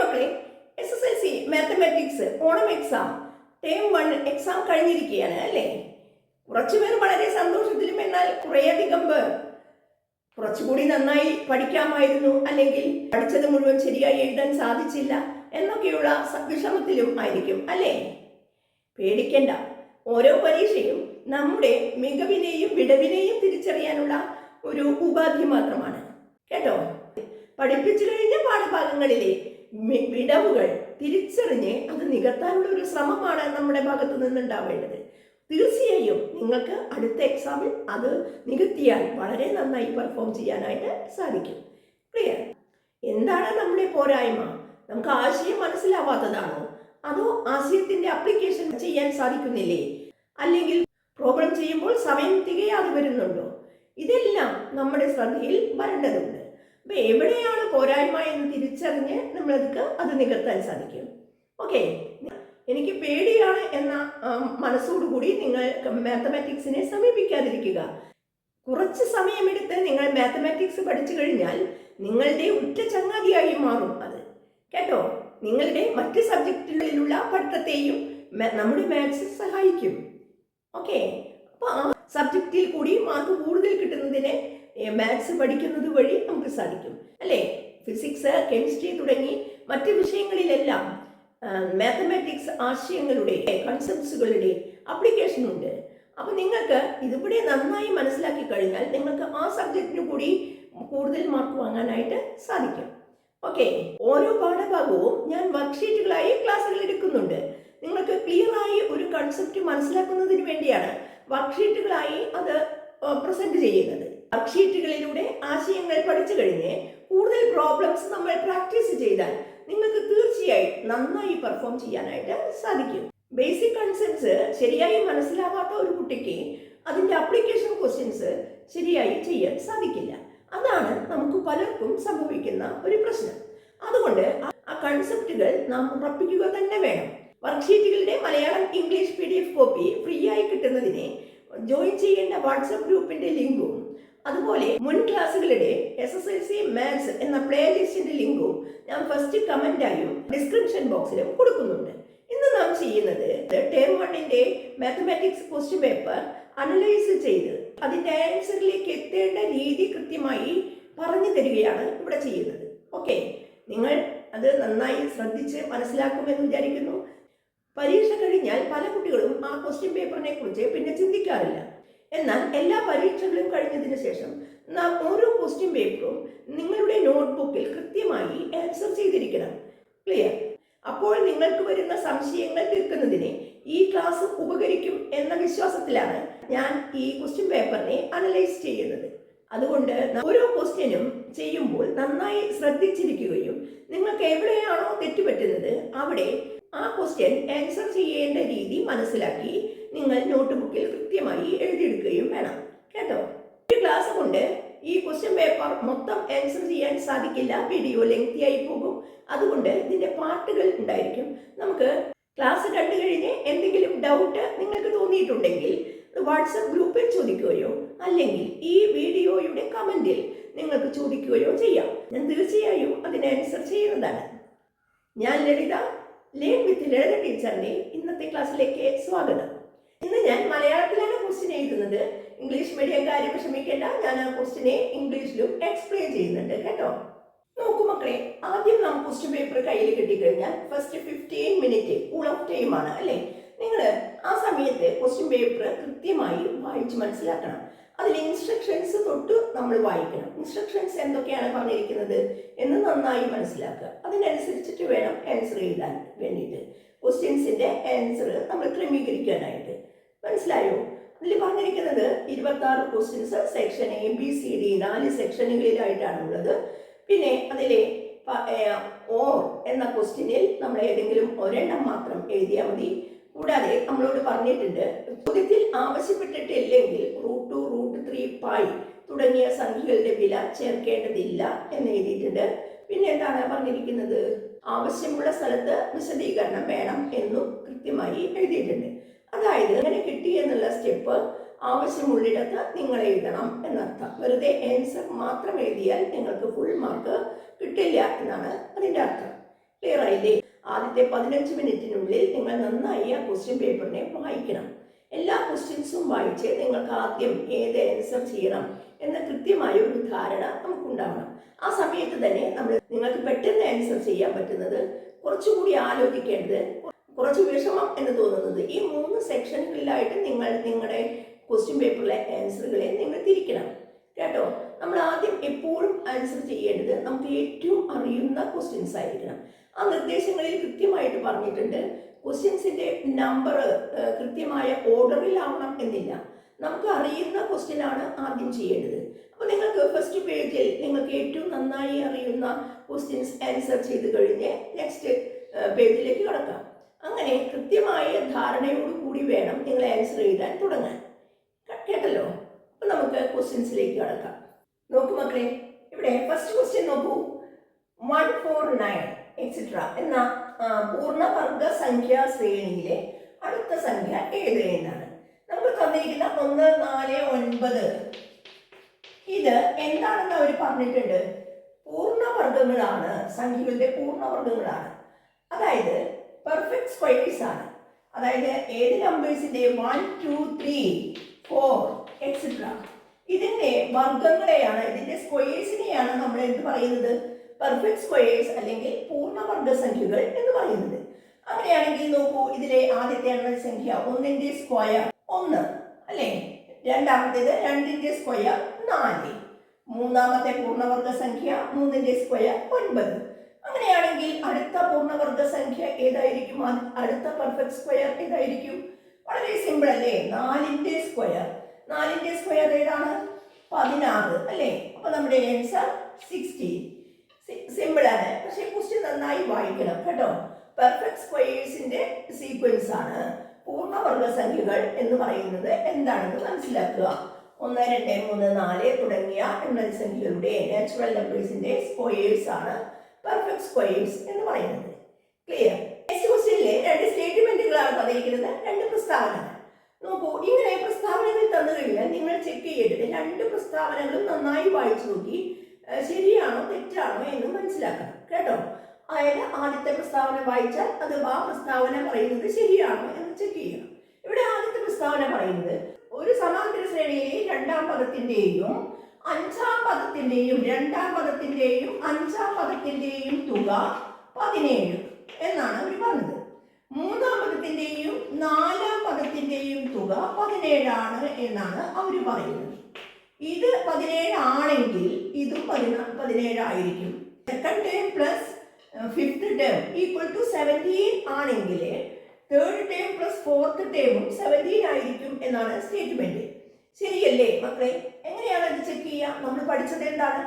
മക്കളെ, SSLC mathematics Onam exam term 1 exam കഴിഞ്ഞിരിക്കുകയാണ് അല്ലേ? കുറച്ചുപേർ വളരെ സന്തോഷത്തിലും, എന്നാൽ കുറേയധികം പേർ കുറച്ചുകൂടി നന്നായി പഠിക്കാമായിരുന്നു, അല്ലെങ്കിൽ പഠിച്ചത് മുഴുവൻ ശരിയായി എഴുതാൻ സാധിച്ചില്ല എന്നൊക്കെയുള്ള വിഷമത്തിലും ആയിരിക്കും അല്ലേ? പേടിക്കണ്ട, ഓരോ പരീക്ഷയും നമ്മുടെ മികവിനെയും വിടവിനെയും തിരിച്ചറിയാനുള്ള ഒരു ഉപാധി മാത്രമാണ് കേട്ടോ. പഠിപ്പിച്ചു കഴിഞ്ഞ പാഠഭാഗങ്ങളിലെ വിടവുകൾ തിരിച്ചറിഞ്ഞ് അത് നികത്താനുള്ള ഒരു ശ്രമമാണ് നമ്മുടെ ഭാഗത്തു നിന്നുണ്ടാവേണ്ടത്. തീർച്ചയായും നിങ്ങൾക്ക് അടുത്ത എക്സാമിൽ അത് നികത്തിയാൽ വളരെ നന്നായി പെർഫോം ചെയ്യാനായിട്ട് സാധിക്കും. ക്ലിയർ? എന്താണ് നമ്മുടെ പോരായ്മ? നമുക്ക് ആശയം മനസ്സിലാവാത്തതാണോ? അതോ ആശയത്തിന്റെ അപ്ലിക്കേഷൻ ചെയ്യാൻ സാധിക്കുന്നില്ലേ? അല്ലെങ്കിൽ പ്രോബ്ലം ചെയ്യുമ്പോൾ സമയം തികയാതെ വരുന്നുണ്ടോ? ഇതെല്ലാം നമ്മുടെ ശ്രദ്ധയിൽ വരേണ്ടതുണ്ട്. അപ്പൊ എവിടെയാണ് പോരായ്മ എന്ന് തിരിച്ചറിഞ്ഞ് നമ്മൾക്ക് അത് നികത്താൻ സാധിക്കും. ഓക്കെ, എനിക്ക് പേടിയാണ് എന്ന മനസ്സോടുകൂടി നിങ്ങൾ മാത്തമാറ്റിക്സിനെ സമീപിക്കാതിരിക്കുക. കുറച്ച് സമയമെടുത്ത് നിങ്ങൾ മാത്തമാറ്റിക്സ് പഠിച്ചു കഴിഞ്ഞാൽ നിങ്ങളുടെ ഉറ്റ ചങ്ങാതിയായി മാറും അത് കേട്ടോ. നിങ്ങളുടെ മറ്റ് സബ്ജക്റ്റുകളിലുള്ള പഠിത്തത്തെയും നമ്മുടെ മാത്സ് സഹായിക്കും. ഓക്കെ, അപ്പൊ ആ സബ്ജക്റ്റിൽ കൂടി മാർക്ക് കൂടുതൽ കിട്ടുന്നതിന് മാത്സ് പഠിക്കുന്നത് വഴി നമുക്ക് സാധിക്കും അല്ലേ? ഫിസിക്സ്, കെമിസ്ട്രി തുടങ്ങി മറ്റ് വിഷയങ്ങളിലെല്ലാം മാത്തമാറ്റിക്സ് ആശയങ്ങളുടെ, കൺസെപ്റ്റ്സുകളുടെ അപ്ലിക്കേഷൻ ഉണ്ട്. അപ്പൊ നിങ്ങൾക്ക് ഇതിവിടെ നന്നായി മനസ്സിലാക്കി കഴിഞ്ഞാൽ നിങ്ങൾക്ക് ആ സബ്ജക്റ്റിന് കൂടി കൂടുതൽ മാർക്ക് വാങ്ങാനായിട്ട് സാധിക്കും. ഓക്കെ, ഓരോ പാഠഭാഗവും ഞാൻ വർക്ക്ഷീറ്റുകളായി ക്ലാസ്സുകൾ എടുക്കുന്നുണ്ട്. നിങ്ങൾക്ക് ക്ലിയറായി ഒരു കൺസെപ്റ്റ് മനസ്സിലാക്കുന്നതിന് വേണ്ടിയാണ് വർക്ക്ഷീറ്റുകളായി അത് പ്രസന്റ് ചെയ്യുന്നത്. വർക്ക്ഷീറ്റുകളിലൂടെ ആശയങ്ങൾ പഠിച്ചു കഴിഞ്ഞ് കൂടുതൽ പ്രോബ്ലംസ് നമ്മൾ പ്രാക്ടീസ് ചെയ്താൽ നിങ്ങൾക്ക് തീർച്ചയായും നന്നായി പെർഫോം ചെയ്യാനായിട്ട് സാധിക്കും. ബേസിക് കൺസെപ്റ്റ്സ് ശരിയായി മനസ്സിലാവാത്ത ഒരു കുട്ടിക്ക് അതിന്റെ അപ്ലിക്കേഷൻ ക്വസ്റ്റ്യൻസ് ശരിയായി ചെയ്യാൻ സാധിക്കില്ല. അതാണ് നമുക്ക് പലർക്കും സംഭവിക്കുന്ന ഒരു പ്രശ്നം. അതുകൊണ്ട് ആ കൺസെപ്റ്റുകൾ നാം ഉറപ്പിക്കുക തന്നെ വേണം. വർക്ക്ഷീറ്റുകളുടെ Malayalam, English PDF copy free ആയി കിട്ടുന്നതിന് ജോയിൻ ചെയ്യേണ്ട വാട്സപ്പ് ഗ്രൂപ്പിന്റെ ലിങ്കും അതുപോലെ മുൻ ക്ലാസ്സുകളുടെ SSLC മാത്സ് എന്ന പ്ലേലിസ്റ്റിന്റെ ലിങ്കും ഞാൻ ഫസ്റ്റ് കമന്റായും ഡിസ്ക്രിപ്ഷൻ ബോക്സിലും കൊടുക്കുന്നുണ്ട്. ഇന്ന് നാം ചെയ്യുന്നത് ടേം 1ന്റെ മാത്തമാറ്റിക്സ് ക്വസ്റ്റ്യൻ പേപ്പർ അനലൈസ് ചെയ്ത് അതിന്റെ ആൻസറിലേക്ക് എത്തേണ്ട രീതി കൃത്യമായി പറഞ്ഞു തരികയാണ് ഇവിടെ ചെയ്യുന്നത്. ഓക്കെ, നിങ്ങൾ അത് നന്നായി ശ്രദ്ധിച്ച് മനസ്സിലാക്കുമെന്ന് വിചാരിക്കുന്നു. പരീക്ഷ കഴിഞ്ഞാൽ പല കുട്ടികളും ആ ക്വസ്റ്റ്യൻ പേപ്പറിനെ കുറിച്ച് പിന്നെ ചിന്തിക്കാറില്ല. എന്നാൽ എല്ലാ പരീക്ഷകളും കഴിഞ്ഞതിന് ശേഷം നാം ഓരോ ക്വസ്റ്റ്യൻ പേപ്പറും നിങ്ങളുടെ നോട്ട്ബുക്കിൽ കൃത്യമായി ആൻസർ ചെയ്തിരിക്കണം. ക്ലിയർ? അപ്പോൾ നിങ്ങൾക്ക് വരുന്ന സംശയങ്ങൾ തീർക്കുന്നതിന് ഈ ക്ലാസ് ഉപകരിക്കും എന്ന വിശ്വാസത്തിലാണ് ഞാൻ ഈ ക്വസ്റ്റ്യൻ പേപ്പറിനെ അനലൈസ് ചെയ്യുന്നത്. അതുകൊണ്ട് ഓരോ ക്വസ്റ്റ്യനും ചെയ്യുമ്പോൾ നന്നായി ശ്രദ്ധിച്ചിരിക്കുകയും നിങ്ങൾക്ക് എവിടെയാണോ തെറ്റുപറ്റുന്നത് അവിടെ ആ ക്വസ്റ്റ്യൻ ആൻസർ ചെയ്യേണ്ട രീതി മനസ്സിലാക്കി നിങ്ങൾ നോട്ട് ബുക്കിൽ കൃത്യമായി എഴുതിയെടുക്കുകയും വേണം കേട്ടോ. ഈ ക്ലാസ് കൊണ്ട് ഈ ക്വസ്റ്റ്യൻ പേപ്പർ മൊത്തം ആൻസർ ചെയ്യാൻ സാധിക്കില്ല, വീഡിയോ ലെങ്തി ആയി പോകും. അതുകൊണ്ട് ഇതിന്റെ പാർട്ടുകൾ ഉണ്ടായിരിക്കും. നമുക്ക് ക്ലാസ് കണ്ടു കഴിഞ്ഞ് എന്തെങ്കിലും ഡൗട്ട് നിങ്ങൾക്ക് തോന്നിയിട്ടുണ്ടെങ്കിൽ വാട്സപ്പ് ഗ്രൂപ്പിൽ ചോദിക്കുകയോ അല്ലെങ്കിൽ ഈ വീഡിയോയുടെ കമന്റിൽ നിങ്ങൾക്ക് ചോദിക്കുകയോ ചെയ്യാം. ഞാൻ തീർച്ചയായും അതിന് ആൻസർ ചെയ്യുന്നതാണ്. ഞാൻ ലളിത, ലേൺ വിത്ത് ലളിത ടീച്ചറിന്റെ ഇന്നത്തെ ക്ലാസ്സിലേക്ക് സ്വാഗതം. ഇന്ന് ഞാൻ മലയാളത്തിലാണ് ക്വസ്റ്റ്യൻ എഴുതുന്നത്. ഇംഗ്ലീഷ് മീഡിയംകാര് വിഷമിക്കേണ്ട, ഞാൻ ആ ക്വസ്റ്റ്യനെ ഇംഗ്ലീഷിലും എക്സ്പ്ലെയിൻ ചെയ്യുന്നുണ്ട് കേട്ടോ. നോക്കൂ മക്കളെ, ആദ്യം നാം ക്വസ്റ്റ്യൻ പേപ്പർ കയ്യിൽ കിട്ടിക്കഴിഞ്ഞാൽ first 15 minute cool off time ആണ് അല്ലേ? നിങ്ങൾ ആ സമയത്ത് ക്വസ്റ്റ്യൻ പേപ്പർ കൃത്യമായി വായിച്ച് മനസ്സിലാക്കണം. അതിൽ ഇൻസ്ട്രക്ഷൻസ് തൊട്ട് നമ്മൾ വായിക്കണം. ഇൻസ്ട്രക്ഷൻസ് എന്തൊക്കെയാണ് പറഞ്ഞിരിക്കുന്നത് എന്ന് നന്നായി മനസ്സിലാക്കുക. അതിനനുസരിച്ചിട്ട് വേണം ആൻസർ എഴുതാൻ വേണ്ടിയിട്ട്. ക്വസ്റ്റ്യൻസിന്റെ ആൻസർ നമ്മൾ ക്രമീകരിക്കാനായിട്ട്. മനസ്സിലായോ? അതിൽ പറഞ്ഞിരിക്കുന്നത് 26 ക്വസ്റ്റ്യൻസ് സെക്ഷൻ ABCD 4 സെക്ഷനുകളിലായിട്ടാണ് ഉള്ളത്. പിന്നെ അതിലെ ഓർ എന്ന ക്വസ്റ്റ്യനിൽ നമ്മൾ ഏതെങ്കിലും ഒരെണ്ണം മാത്രം എഴുതിയാൽ മതി. കൂടാതെ നമ്മളോട് പറഞ്ഞിട്ടുണ്ട്, ചോദ്യത്തിൽ ആവശ്യപ്പെട്ടിട്ടില്ലെങ്കിൽ √2, √3, π തുടങ്ങിയ സംഖ്യകളുടെ വില ചേർക്കേണ്ടതില്ല എന്ന് എഴുതിയിട്ടുണ്ട്. പിന്നെ എന്താണ് പറഞ്ഞിരിക്കുന്നത്? ആവശ്യമുള്ള സ്ഥലത്ത് വിശദീകരണം വേണം എന്നും കൃത്യമായി എഴുതിയിട്ടുണ്ട്. അതായത് അങ്ങനെ കിട്ടി എന്നുള്ള സ്റ്റെപ്പ് ആവശ്യമുള്ളിടത്ത് നിങ്ങൾ എഴുതണം എന്നർത്ഥം. വെറുതെ ആൻസർ മാത്രം എഴുതിയാൽ നിങ്ങൾക്ക് ഫുൾ മാർക്ക് കിട്ടില്ല എന്നാണ് അതിൻ്റെ അർത്ഥം. ക്ലിയർ മനസ്സിലായില്ലേ? ആദ്യത്തെ 15 മിനിറ്റിനുള്ളിൽ നിങ്ങൾ നന്നായി ആ ക്വസ്റ്റ്യൻ പേപ്പറിനെ വായിക്കണം. എല്ലാ ക്വസ്റ്റ്യൻസും വായിച്ച് നിങ്ങൾക്ക് ആദ്യം ഏത് ആൻസർ ചെയ്യണം എന്ന കൃത്യമായ ഒരു ധാരണ നമുക്കുണ്ടാവണം. ആ സമയത്ത് തന്നെ നിങ്ങൾക്ക് പെട്ടെന്ന് ആൻസർ ചെയ്യാൻ പറ്റുന്നത്, കുറച്ചുകൂടി ആലോചിക്കേണ്ടത്, കുറച്ച് വിഷമം എന്ന് തോന്നുന്നത്, ഈ 3 സെക്ഷനുകളിലായിട്ട് നിങ്ങൾ നിങ്ങളുടെ ക്വസ്റ്റ്യൻ പേപ്പറിലെ ആൻസറുകളെ നിങ്ങൾ തിരിക്കണം കേട്ടോ. നമ്മൾ ആദ്യം എപ്പോഴും ആൻസർ ചെയ്യേണ്ടത് നമുക്ക് ഏറ്റവും അറിയുന്ന ക്വസ്റ്റ്യൻസ് ആയിരിക്കണം. ആ നിർദ്ദേശങ്ങളിൽ കൃത്യമായിട്ട് പറഞ്ഞിട്ടുണ്ട്, ക്വസ്റ്റ്യൻസിന്റെ നമ്പർ കൃത്യമായ ഓർഡറിലാവണം എന്നില്ല. നമുക്ക് അറിയുന്ന ക്വസ്റ്റ്യൻ ആണ് ആദ്യം ചെയ്യേണ്ടത്. അപ്പോൾ നിങ്ങൾക്ക് ഫസ്റ്റ് പേജിൽ നിങ്ങൾക്ക് ഏറ്റവും നന്നായി അറിയുന്ന ക്വസ്റ്റ്യൻസ് ആൻസർ ചെയ്ത് കഴിഞ്ഞ് നെക്സ്റ്റ് പേജിലേക്ക് കടക്കാം. അങ്ങനെ കൃത്യമായ ധാരണയോട് കൂടി വേണം നിങ്ങൾ ആൻസർ എഴുതാൻ തുടങ്ങാൻ. കേട്ടല്ലോ? അപ്പൊ നമുക്ക് ക്വസ്റ്റ്യൻസിലേക്ക് കടക്കാം. നോക്കൂ മക്കളെ, ഇവിടെ ഫസ്റ്റ് ക്വസ്റ്റ്യൻ നോക്കൂ. 1, 4, 9 എക്സെട്ര എന്ന പൂർണ്ണവർഗ സംഖ്യാ ശ്രേണിയിലെ അടുത്ത സംഖ്യ ഏത് എന്നാണ് നമുക്ക് തന്നിരിക്കുന്ന. 1, 4, 9 ഇത് എന്താണെന്ന് അവർ പറഞ്ഞിട്ടുണ്ട്? പൂർണ്ണവർഗങ്ങളാണ്, സംഖ്യകളുടെ പൂർണ്ണവർഗങ്ങളാണ്. അതായത് പെർഫെക്റ്റ് സ്ക്വയേഴ്സ് ആണ്. അതായത് ഏത് നമ്പേഴ്സിന്റെ 1, 2, 3, 4 എക്സെട്ര ഇതിന്റെ വർഗങ്ങളെയാണ്, ഇതിന്റെ സ്ക്വയേഴ്സിനെയാണ് നമ്മൾ എന്ത് പറയുന്നത്? പെർഫെക്റ്റ് സ്ക്വയേഴ്സ് അല്ലെങ്കിൽ പൂർണ്ണവർഗ സംഖ്യകൾ എന്ന് പറയുന്നത്. അങ്ങനെയാണെങ്കിൽ നോക്കൂ, ഇതിലെ ആദ്യത്തെ സംഖ്യ 1ന്റെ സ്ക്വയർ 1 അല്ലേ? രണ്ടാമത്തേത് 2ന്റെ സ്ക്വയർ 4. മൂന്നാമത്തെ പൂർണ്ണവർഗ സംഖ്യ 3ന്റെ സ്ക്വയർ 9. അങ്ങനെയാണെങ്കിൽ അടുത്ത പൂർണ്ണവർഗ സംഖ്യ ഏതായിരിക്കും? അടുത്ത പെർഫെക്റ്റ് സ്ക്വയർ ഏതായിരിക്കും? വളരെ സിമ്പിൾ അല്ലേ? 4ന്റെ സ്ക്വയർ. 4ന്റെ സ്ക്വയർ ഏതാണ്? 16 അല്ലേ? അപ്പൊ നമ്മുടെ ആൻസർ 16. സിമ്പിൾ ആണ്, പക്ഷെ ക്വസ്റ്റ്യൻ നന്നായി വായിക്കണം കേട്ടോ. പെർഫെക്റ്റ് സ്ക്വയേഴ്സിന്റെ സീക്വൻസ് ആണ് പൂർണ്ണവർഗ സംഖ്യകൾ എന്ന് പറയുന്നത് എന്താണെന്ന് മനസ്സിലാക്കുക. 1, 2, 3, 4 തുടങ്ങിയ എണ്ണൽ സംഖ്യകളുടെ നാച്ചുറൽ നമ്പേഴ്സിന്റെ സ്ക്വയേഴ്സ് ആണ് പെർഫെക്റ്റ് സ്ക്വയേഴ്സ് എന്ന് പറയുന്നത്. ക്ലിയർ? നെക്സ്റ്റ് ക്വസ്റ്റ്യനിലെ 2 സ്റ്റേറ്റ്മെന്റുകളാണ് തന്നിരിക്കുന്നത്, 2 പ്രസ്താവനകൾ. നോക്കൂ, ഇങ്ങനെ പ്രസ്താവനകൾ തന്നു കഴിഞ്ഞാൽ നിങ്ങൾ ചെക്ക് ചെയ്യേണ്ടത് 2 പ്രസ്താവനകളും നന്നായി വായിച്ചു നോക്കി ശരിയാണോ തെറ്റാണോ എന്ന് മനസ്സിലാക്കണം കേട്ടോ. അതായത് ആദ്യത്തെ പ്രസ്താവന വായിച്ചാൽ അത് ആ പ്രസ്താവന പറയുന്നത് ശരിയാണോ എന്ന് ചെക്ക് ചെയ്യണം. ഇവിടെ ആദ്യത്തെ പ്രസ്താവന പറയുന്നത്, ഒരു സമാന്തര ശ്രേണിയിലെ 2ാം പദത്തിന്റെയും 5ാം പദത്തിന്റെയും 2ാം പദത്തിന്റെയും 5ാം പദത്തിന്റെയും തുക 17 എന്നാണ് അവർ പറഞ്ഞത്. 3ാം പദത്തിന്റെയും 4ാം പദത്തിന്റെയും തുക 17 ആണ് എന്നാണ് അവർ പറയുന്നത്. ഇത് 17 ആണെങ്കിൽ ഇതും 17 ആയിരിക്കും. Second term plus fifth term equal to 17 ആണെങ്കിൽ തേർഡ് ടേം പ്ലസ് ഫോർത്ത് ടേമും 17 ആയിരിക്കും എന്നാണ് സ്റ്റേറ്റ്മെന്റ്. ശരിയല്ലേ മക്കളെ? എങ്ങനെയാണ് ഇത് ചെക്ക് ചെയ്യുക? നമ്മൾ പഠിച്ചത് എന്താണ്?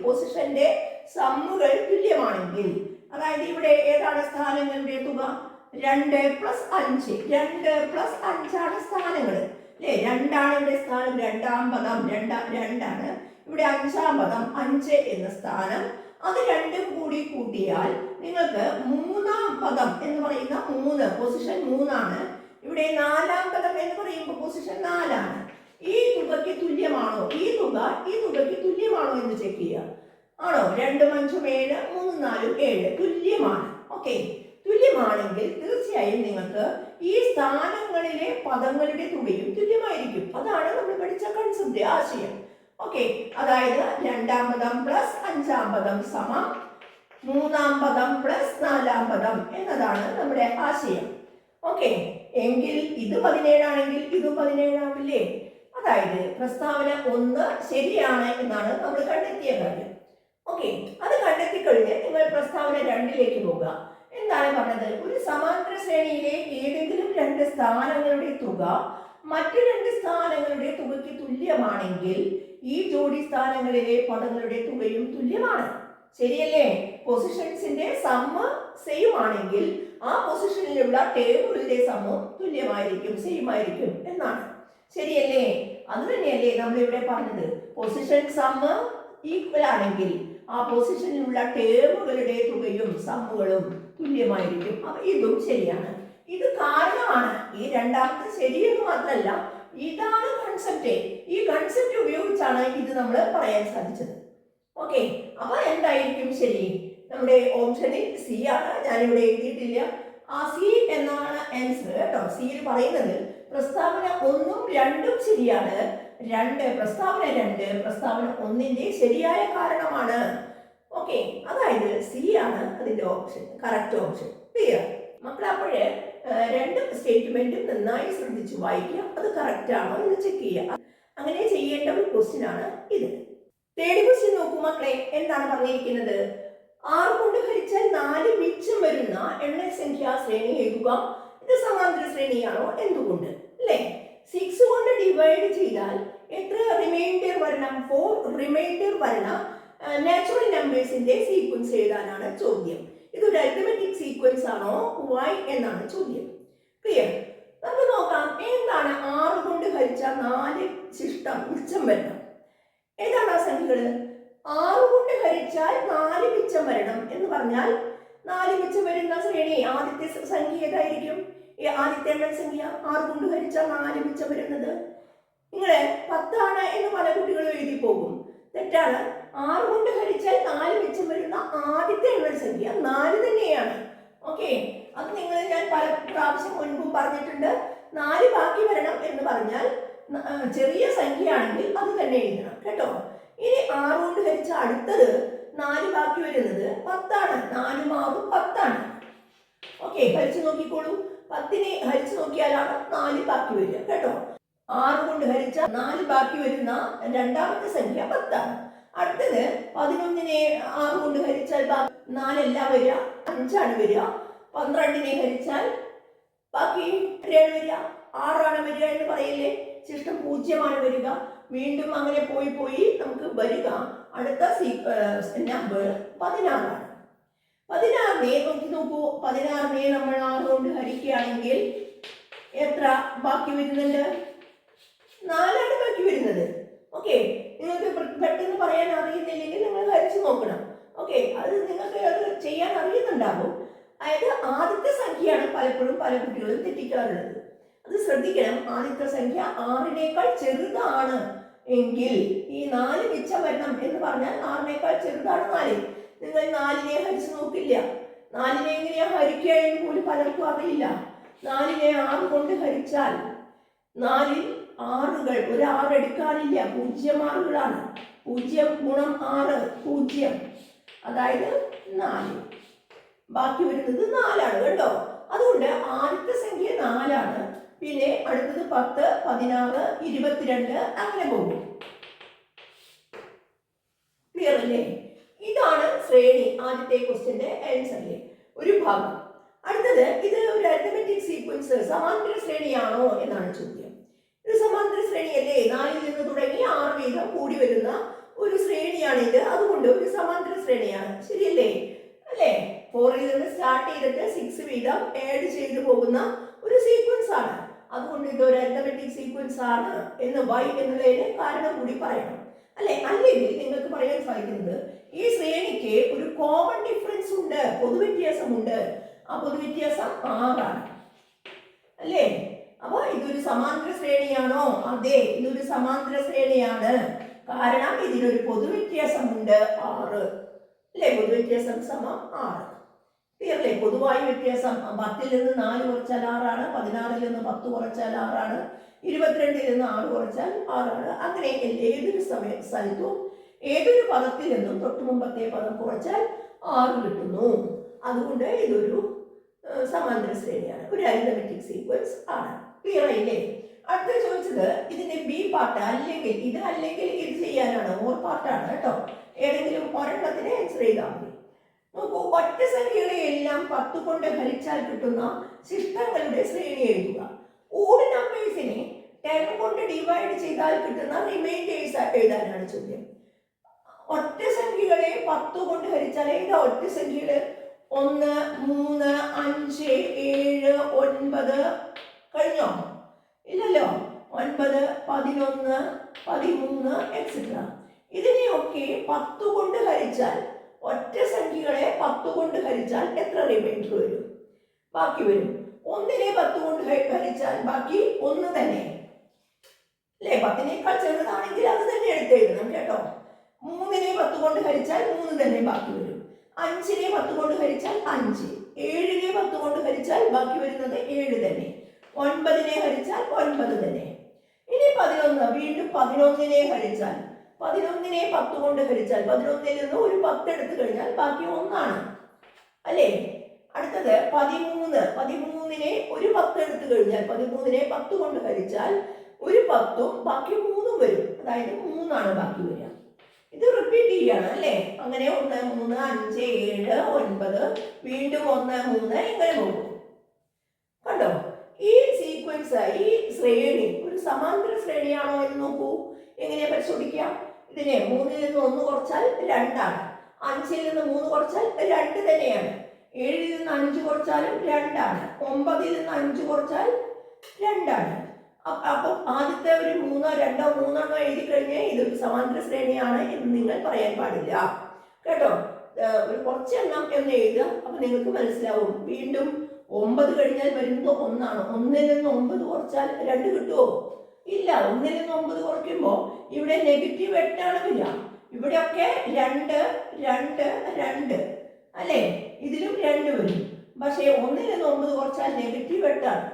പൊസിഷന്റെ സമ്മുകൾ തുല്യമാണെങ്കിൽ, അതായത് ഇവിടെ ഏതാണ് സ്ഥാനങ്ങളുടെ തുക? 2 + 5. 2 + 5 ആണ് സ്ഥാനങ്ങൾ അല്ലേ? 2 ആണ് ഇവിടെ സ്ഥാനം. 2ാം പദം 2 ആണ്. ഇവിടെ 5ാം പദം 5 എന്ന സ്ഥാനം. അത് രണ്ടും കൂടി കൂട്ടിയാൽ നിങ്ങൾക്ക് 3ാം പദം എന്ന് പറയുന്ന 3 പൊസിഷൻ 3 ആണ്. ഇവിടെ 4ാം പദം എന്ന് പറയുമ്പോൾ പൊസിഷൻ 4 ആണ്. ഈ തുകയ്ക്ക് തുല്യമാണോ? ഈ തുകയ്ക്ക് തുല്യമാണോ എന്ന് ചെക്ക് ചെയ്യുക. ആണോ? 2 × 5 7, 3 × 4 7 തുല്യമാണ്. ഓക്കെ, തുല്യമാണെങ്കിൽ തീർച്ചയായും നിങ്ങൾക്ക് ഈ സ്ഥാനങ്ങളിലെ പദങ്ങളുടെ തുകയും തുല്യമായിരിക്കും. അതാണ് നമ്മൾ പഠിച്ച കൺസെപ്റ്റ്, ആശയം. ഓക്കെ, അതായത് 2ാം പദം പ്ലസ് 5ാം പദം സമം 3ാം പദം പ്ലസ് 4ാം പദം എന്നതാണ് നമ്മുടെ ആശയം. ഓക്കെ, എങ്കിൽ ഇത് 17 ആണെങ്കിൽ ഇതും 17 ആവില്ലേ? അതായത് പ്രസ്താവന 1 ശരിയാണ് എന്നാണ് നമ്മൾ കണ്ടെത്തിയ കാര്യം. ഓക്കെ, അത് കണ്ടെത്തി കഴിഞ്ഞ് നിങ്ങൾ പ്രസ്താവന 2ലേക്ക് പോകുക. എന്താണ് പറഞ്ഞത്? ഒരു സമാന്തര ശ്രേണിയിലെ ഏതെങ്കിലും 2 സ്ഥാനങ്ങളുടെ തുക മറ്റു 2 സ്ഥാനങ്ങളുടെ തുകയ്ക്ക് തുല്യമാണെങ്കിൽ ഈ ജോഡി സ്ഥാനങ്ങളിലെ പദങ്ങളുടെ തുകയും തുല്യമാണ്. ശരിയല്ലേ? പൊസിഷൻസിന്റെ സമ്മ് സെയിം ആണെങ്കിൽ ആ പൊസിഷനിലുള്ള ടേബിളിന്റെ സമ്മും തുല്യമായിരിക്കും, സെയിം ആയിരിക്കും എന്നാണ്. ശരിയല്ലേ? അത് തന്നെയല്ലേ നമ്മൾ ഇവിടെ പറഞ്ഞത്? പൊസിഷൻ സമ്മ് ഈക്വൽ ആണെങ്കിൽ ആ പൊസിഷനിലുള്ള ടേമുകളുടെ തുകയും സമ്മുകളും തുല്യമായിരിക്കും. അപ്പൊ ഇതും ശരിയാണ്. ഇത് കാരണമാണ് ഈ രണ്ടാമത്തെ ശരിയെന്ന് മാത്രമല്ല, ഇതാണ് കൺസെപ്റ്റ്. ഈ കൺസെപ്റ്റ് ഉപയോഗിച്ചാണ് ഇത് നമ്മൾ പറയാൻ സാധിച്ചത്. ഓക്കെ, അപ്പൊ എന്തായിരിക്കും ശരി? നമ്മുടെ ഓപ്ഷനിൽ സി ആണ്, ഞാനിവിടെ എഴുതിയിട്ടില്ല. ആ സി എന്നാണ് ആൻസർ കേട്ടോ. സിയിൽ പറയുന്നത് പ്രസ്താവന 1ഉം 2ഉം ശരിയാണ്. പ്രസ്താവന 2 പ്രസ്താവന 1ന്റെ ശരിയായ കാരണമാണ്. ഓക്കെ, അതായത് സി ആണ് അതിന്റെ ഓപ്ഷൻ, കറക്റ്റ് ഓപ്ഷൻ. ക്ലിയർ മക്കളെ? അപ്പോഴേ രണ്ടും സ്റ്റേറ്റ്മെന്റും നന്നായി ശ്രദ്ധിച്ചു വായിക്കുക, അത് കറക്റ്റ് ആണോ എന്ന് ചെക്ക് ചെയ്യുക. അങ്ങനെ ചെയ്യേണ്ട ഒരു ക്വസ്റ്റ്യൻ ആണ് ഇത്. തേർഡ് ക്വസ്റ്റ്യൻ നോക്കൂ മക്കളെ, എന്താണ് പറഞ്ഞിരിക്കുന്നത്? 6 കൊണ്ട് ഹരിച്ചാൽ 4 മിച്ചം വരുന്ന എണ്ണസംഖ്യാ ശ്രേണി എഴുതുക. ഇത് സമാന്തര ശ്രേണിയാണോ? എന്തുകൊണ്ട്? അല്ലേ? 6 കൊണ്ട് ഡിവൈഡ് ചെയ്താൽ എത്ര റിമൈൻഡർ വരണം? 4 റിമൈൻഡർ വരണ നാച്ചുറൽ നമ്പേഴ്സിന്റെ സീക്വൻസ് എഴുതാനാണ് ചോദ്യം. ഇതൊരു അരിത്മെറ്റിക് സീക്വൻസ് ആണോ വൈ എന്നാണ് ചോദ്യം. ക്ലിയർ? നമുക്ക് നോക്കാം എന്താണ് 6 കൊണ്ട് ഹരിച്ചാൽ 4 ശിഷ്ടം മിച്ചം വരണം. ഏതാണ് ആ സംഖ്യകള്? 6 കൊണ്ട് ഹരിച്ചാൽ 4 മിച്ചം വരണം എന്ന് പറഞ്ഞാൽ 4 മിച്ചം വരുന്ന ശ്രേണി ആദ്യത്തെ സംഖ്യ ഏതായിരിക്കും? ആദ്യത്തെ എണ്ണസംഖ്യ 6 കൊണ്ട് ഹരിച്ചാൽ 4 മിച്ചം വരുന്നത് നിങ്ങള് 10 ആണ് എന്ന് പല കുട്ടികളും എഴുതി പോകും. തെറ്റാണ്. 6 കൊണ്ട് ഹരിച്ചാൽ 4 മിച്ചം വരുന്ന ആദ്യത്തെ എണ്ണസംഖ്യ 4 തന്നെയാണ്. ഓക്കെ, അത് ഞാൻ പല പ്രാവശ്യം മുൻപും പറഞ്ഞിട്ടുണ്ട്. 4 ബാക്കി വരണം എന്ന് പറഞ്ഞാൽ ചെറിയ സംഖ്യയാണെങ്കിൽ അത് തന്നെ എഴുതണം കേട്ടോ. ഇനി 6 കൊണ്ട് ഹരിച്ച അടുത്തത് 4 ബാക്കി വരുന്നത് 10 ആണ്. 4 6 10 ആണ്. ഓക്കെ, ഹരിച്ചു നോക്കിക്കോളൂ. 10നെ ഹരിച്ചു നോക്കിയാലാണ് 4 ബാക്കി വരിക കേട്ടോ. 6 കൊണ്ട് ഹരിച്ച 4 ബാക്കി വരുന്ന രണ്ടാമത്തെ സംഖ്യ 10 ആണ്. അടുത്തത് 11നെ 6 കൊണ്ട് ഹരിച്ചാൽ 4 അല്ല വരിക, 5 ആണ് വരിക. 12നെ ഹരിച്ചാൽ ബാക്കി എത്രയാണ് വരിക? 6 ആണ് വരിക എന്ന് പറയില്ലേ? ശിഷ്ടം 0 ആണ് വരിക. വീണ്ടും അങ്ങനെ പോയി നമുക്ക് വരിക അടുത്ത നമ്പർ 16 ആണ്. 16നെ നോക്കൂ. 16നെ നമ്മൾ 6 കൊണ്ട് ഹരിക്കുകയാണെങ്കിൽ എത്ര ബാക്കി വരുന്നുണ്ട്? 4 ആണ് ബാക്കി വരുന്നത്. ഓക്കെ, നിങ്ങൾക്ക് പെട്ടെന്ന് പറയാൻ അറിയുന്നില്ലെങ്കിൽ നിങ്ങൾ ഹരിച്ചു നോക്കണം. ഓക്കെ, അത് നിങ്ങൾക്ക് അത് ചെയ്യാൻ അറിയുന്നുണ്ടാകും. അതായത് ആദ്യത്തെ സംഖ്യയാണ് പലപ്പോഴും പല കുട്ടികളും തെറ്റിക്കാറുള്ളത്. അത് ശ്രദ്ധിക്കണം. ആദ്യത്തെ സംഖ്യ 6നേക്കാൾ ചെറുതാണ് എങ്കിൽ ഈ 4 മിച്ചം വരണം എന്ന് പറഞ്ഞാൽ 6നേക്കാൾ ചെറുതാണ് 4. നിങ്ങൾ 4നെ ഹരിച്ചു നോക്കില്ല. 4നെ എങ്ങനെയാ ഹരിക്കുക എന്ന് പോലും പലർക്കും അറിയില്ല. 4നെ 6 കൊണ്ട് ഹരിച്ചാൽ 4ൽ 6കൾ ഒരു 6 എടുക്കാനില്ല, 0 6കളാണ്. 0 ഗുണം 6 0, അതായത് 4. ബാക്കി വരുന്നത് 4 ആണ് കേട്ടോ. അതുകൊണ്ട് ആദ്യത്തെ സംഖ്യ 4 ആണ്. പിന്നെ അടുത്തത് 10, 16, 22 അങ്ങനെ പോകും. ക്ലിയർ അല്ലേ? ഇതാണ് ശ്രേണി. ആദ്യത്തെ ക്വസ്റ്റ്യന്റെ ആൻസറിലെ ഒരു ഭാഗം. അടുത്തത് ഇത് ഒരു അരിത്മെറ്റിക് സീക്വൻസ് സമാന്തര ശ്രേണിയാണോ എന്നാണ് ചോദ്യം. ഇത് സമാന്തര ശ്രേണിയല്ലേ? 4ൽ നിന്ന് തുടങ്ങി 6 വീതം കൂടി വരുന്ന ഒരു ശ്രേണിയാണിത്. അതുകൊണ്ട് ഒരു സമാന്തര ശ്രേണിയാണ്. ശരിയല്ലേ? അല്ലേ? 4ൽ നിന്ന് സ്റ്റാർട്ട് ചെയ്തിട്ട് 6 വീതം ആഡ് ചെയ്തു പോകുന്ന ഒരു സീക്വൻസ് ആണ്. അതുകൊണ്ട് ഇതൊരു അരിത്മെറ്റിക് സീക്വൻസ് ആണ് എന്ന് വൈ എന്നുള്ളതിന് കാരണം കൂടി പറയണം. അല്ലെ? അല്ലെങ്കിൽ നിങ്ങൾക്ക് പറയാൻ സാധിക്കുന്നത് ഈ ശ്രേണിക്ക് ഒരു കോമൺ ഡിഫറൻസ് ഉണ്ട്, പൊതുവ്യത്യാസമുണ്ട്. ആ പൊതുവ്യത്യാസം 6 ആണ്. അല്ലേ? അപ്പൊ ഇതൊരു സമാന്തര ശ്രേണിയാണോ? അതെ, ഇതൊരു സമാന്തര ശ്രേണിയാണ്. കാരണം ഇതിനൊരു പൊതുവ്യത്യാസമുണ്ട് 6. അല്ലെ? പൊതുവ്യത്യാസം സമം 6. ക്ലിയർല്ലേ? പൊതുവായ വ്യത്യാസം 10ൽ നിന്ന് 4 കുറച്ചാൽ 6 ആണ്. 16ൽ നിന്ന് 10 കുറച്ചാൽ 6 ആണ്. 22ൽ നിന്ന് 6 കുറച്ചാൽ 6 ആണ്. അങ്ങനെ ഏതൊരു സ്ഥലത്തും ഏതൊരു പദത്തിൽ നിന്നും തൊട്ട് മുമ്പത്തെ പദം കുറച്ചാൽ 6 കിട്ടുന്നു. അതുകൊണ്ട് ഇതൊരു സമാന്തര ശ്രേണിയാണ്, ഒരു അരിത്മെറ്റിക് സീക്വൻസ് ആണ്. ക്ലിയർ ആയില്ലേ? അടുത്ത ചോദിച്ചത് ഇതിന്റെ ബി പാർട്ട് അല്ലെങ്കിൽ ഇത് ചെയ്യാനാണ്. ഓർ പാർട്ടാണ് കേട്ടോ. ഏതെങ്കിലും ഒരെണ്ണത്തിന് ആൻസർ ചെയ്താൽ മതി. നോക്കൂ, ഒറ്റ സംഖ്യകളെ എല്ലാം 10 കൊണ്ട് ഹരിച്ചാൽ കിട്ടുന്ന ശിഷ്ടങ്ങളുടെ ശ്രേണി എഴുതുക. ഓഡ് നമ്പേഴ്സിനെ 10 കൊണ്ട് ഡിവൈഡ് ചെയ്താൽ കിട്ടുന്ന റിമൈൻഡേഴ്സ് എഴുതാനാണ് ചോദ്യം. ഒറ്റ സംഖ്യകളെ 10 കൊണ്ട് ഹരിച്ചാൽ ഏതാ ഒറ്റ സംഖ്യകള്? 1, 3, 5, 7, 9 കഴിഞ്ഞോ? ഇല്ലല്ലോ. 9, 11, 13 എക്സെട്ര. ഇതിനെയൊക്കെ 10 കൊണ്ട് ഹരിച്ചാൽ, ഒറ്റ സംഖ്യകളെ 10 കൊണ്ട് ഹരിച്ചാൽ എത്ര റിമൈൻഡർ വരും? ബാക്കി വരും. 1നെ 10 കൊണ്ട് ഹരിച്ചാൽ ബാക്കി 1 തന്നെ. അല്ലെ? 10നേക്കാൾ ചെറുതാണെങ്കിൽ അത് തന്നെ എടുത്തെഴുതണം കേട്ടോ. 3നെ 10 കൊണ്ട് ഹരിച്ചാൽ 3 തന്നെ ബാക്കി വരും. 5നെ 10 കൊണ്ട് ഹരിച്ചാൽ 5, 7നെ 10 കൊണ്ട് ഹരിച്ചാൽ ബാക്കി വരുന്നത് 7 തന്നെ, 9നെ ഹരിച്ചാൽ 9 തന്നെ. ഇനി 11, വീണ്ടും 11നെ ഹരിച്ചാൽ, 11നെ 10 കൊണ്ട് ഹരിച്ചാൽ 11ൽ നിന്ന് ഒരു 10 എടുത്തു കഴിഞ്ഞാൽ ബാക്കി 1 ആണ് അല്ലേ. അടുത്തത് 13നെ ഒരു 10 എടുത്തു കഴിഞ്ഞാൽ 13നെ 10 കൊണ്ട് ഹരിച്ചാൽ ഒരു 10ഉം ബാക്കി 3ഉം വരും, അതായത് 3 ആണ് ബാക്കി വരിക. ഇത് റിപ്പീറ്റ് ചെയ്യാണ് അല്ലേ. അങ്ങനെ 1, 3, 5, 7, 9, വീണ്ടും 1, 3 ഇങ്ങനെ പോകും. കണ്ടോ, ഈ സീക്വൻസ്, ഈ ശ്രേണി ഒരു സമാന്തര ശ്രേണിയാണോ എന്ന് നോക്കൂ. എങ്ങനെയാ പരിശോധിക്കാം? ഇതിനെ 3ൽ നിന്ന് 1 കുറച്ചാൽ 2 ആണ്, 5ൽ നിന്ന് 3 കുറച്ചാൽ 2 തന്നെയാണ്, 7ൽ നിന്ന് 5 കുറച്ചാലും 2 ആണ്, 9ൽ നിന്ന് 5 കുറച്ചാൽ 2 ആണ്. അപ്പം ആദ്യത്തെ ഒരു 3, 2, 3 എഴുതി കഴിഞ്ഞാൽ ഇതൊരു സമാന്തര ശ്രേണിയാണ് എന്ന് നിങ്ങൾ പറയാൻ പാടില്ല കേട്ടോ. ഒരു കുറച്ചെണ്ണം എന്ന് എഴുതുക, അപ്പൊ നിങ്ങൾക്ക് മനസ്സിലാവും. വീണ്ടും 9 കഴിഞ്ഞാൽ വരുന്നത് 1 ആണ്, 1ൽ നിന്ന് 9 കുറച്ചാൽ 2 കിട്ടുമോ? ഇല്ല. 1ൽ നിന്ന് 9 കുറയ്ക്കുമ്പോൾ ഇവിടെ നെഗറ്റീവ് 8 ആണ് വരിക. ഇവിടെയൊക്കെ 2, 2, 2 അല്ലേ, ഇതിലും 2 വരും. പക്ഷേ 1ൽ നിന്ന് 9 കുറച്ചാൽ നെഗറ്റീവ് 8 ആണ്.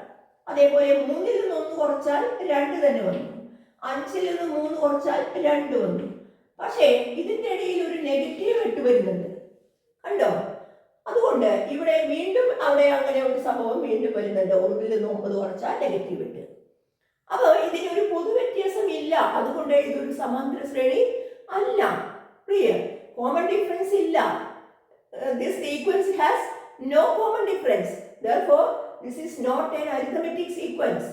അതേപോലെ 3ൽ നിന്ന് 1 കുറച്ചാൽ 2 തന്നെ വന്നു, 5ൽ നിന്ന് 3 കുറച്ചാൽ 2 വന്നു. പക്ഷേ ഇതിൻ്റെ ഇടയിൽ ഒരു നെഗറ്റീവ് 8 വരുന്നുണ്ട്, കണ്ടോ. അതുകൊണ്ട് ഇവിടെ വീണ്ടും അവിടെ അങ്ങനെ ഒരു സംഭവം വീണ്ടും വരുന്നുണ്ട്. 1ൽ നിന്ന് 9 കുറച്ചാൽ നെഗറ്റീവ് 8. അപ്പോൾ ഇതിനൊരു പൊതുവ്യത്യാസം ഇല്ല, അതുകൊണ്ട് ഇതൊരു സമാന്തര ശ്രേണി അല്ല. ക്ലിയർ? കോമൺ ഡിഫറൻസ് ഇല്ല. This sequence has no common difference, therefore this is not an arithmetic sequence.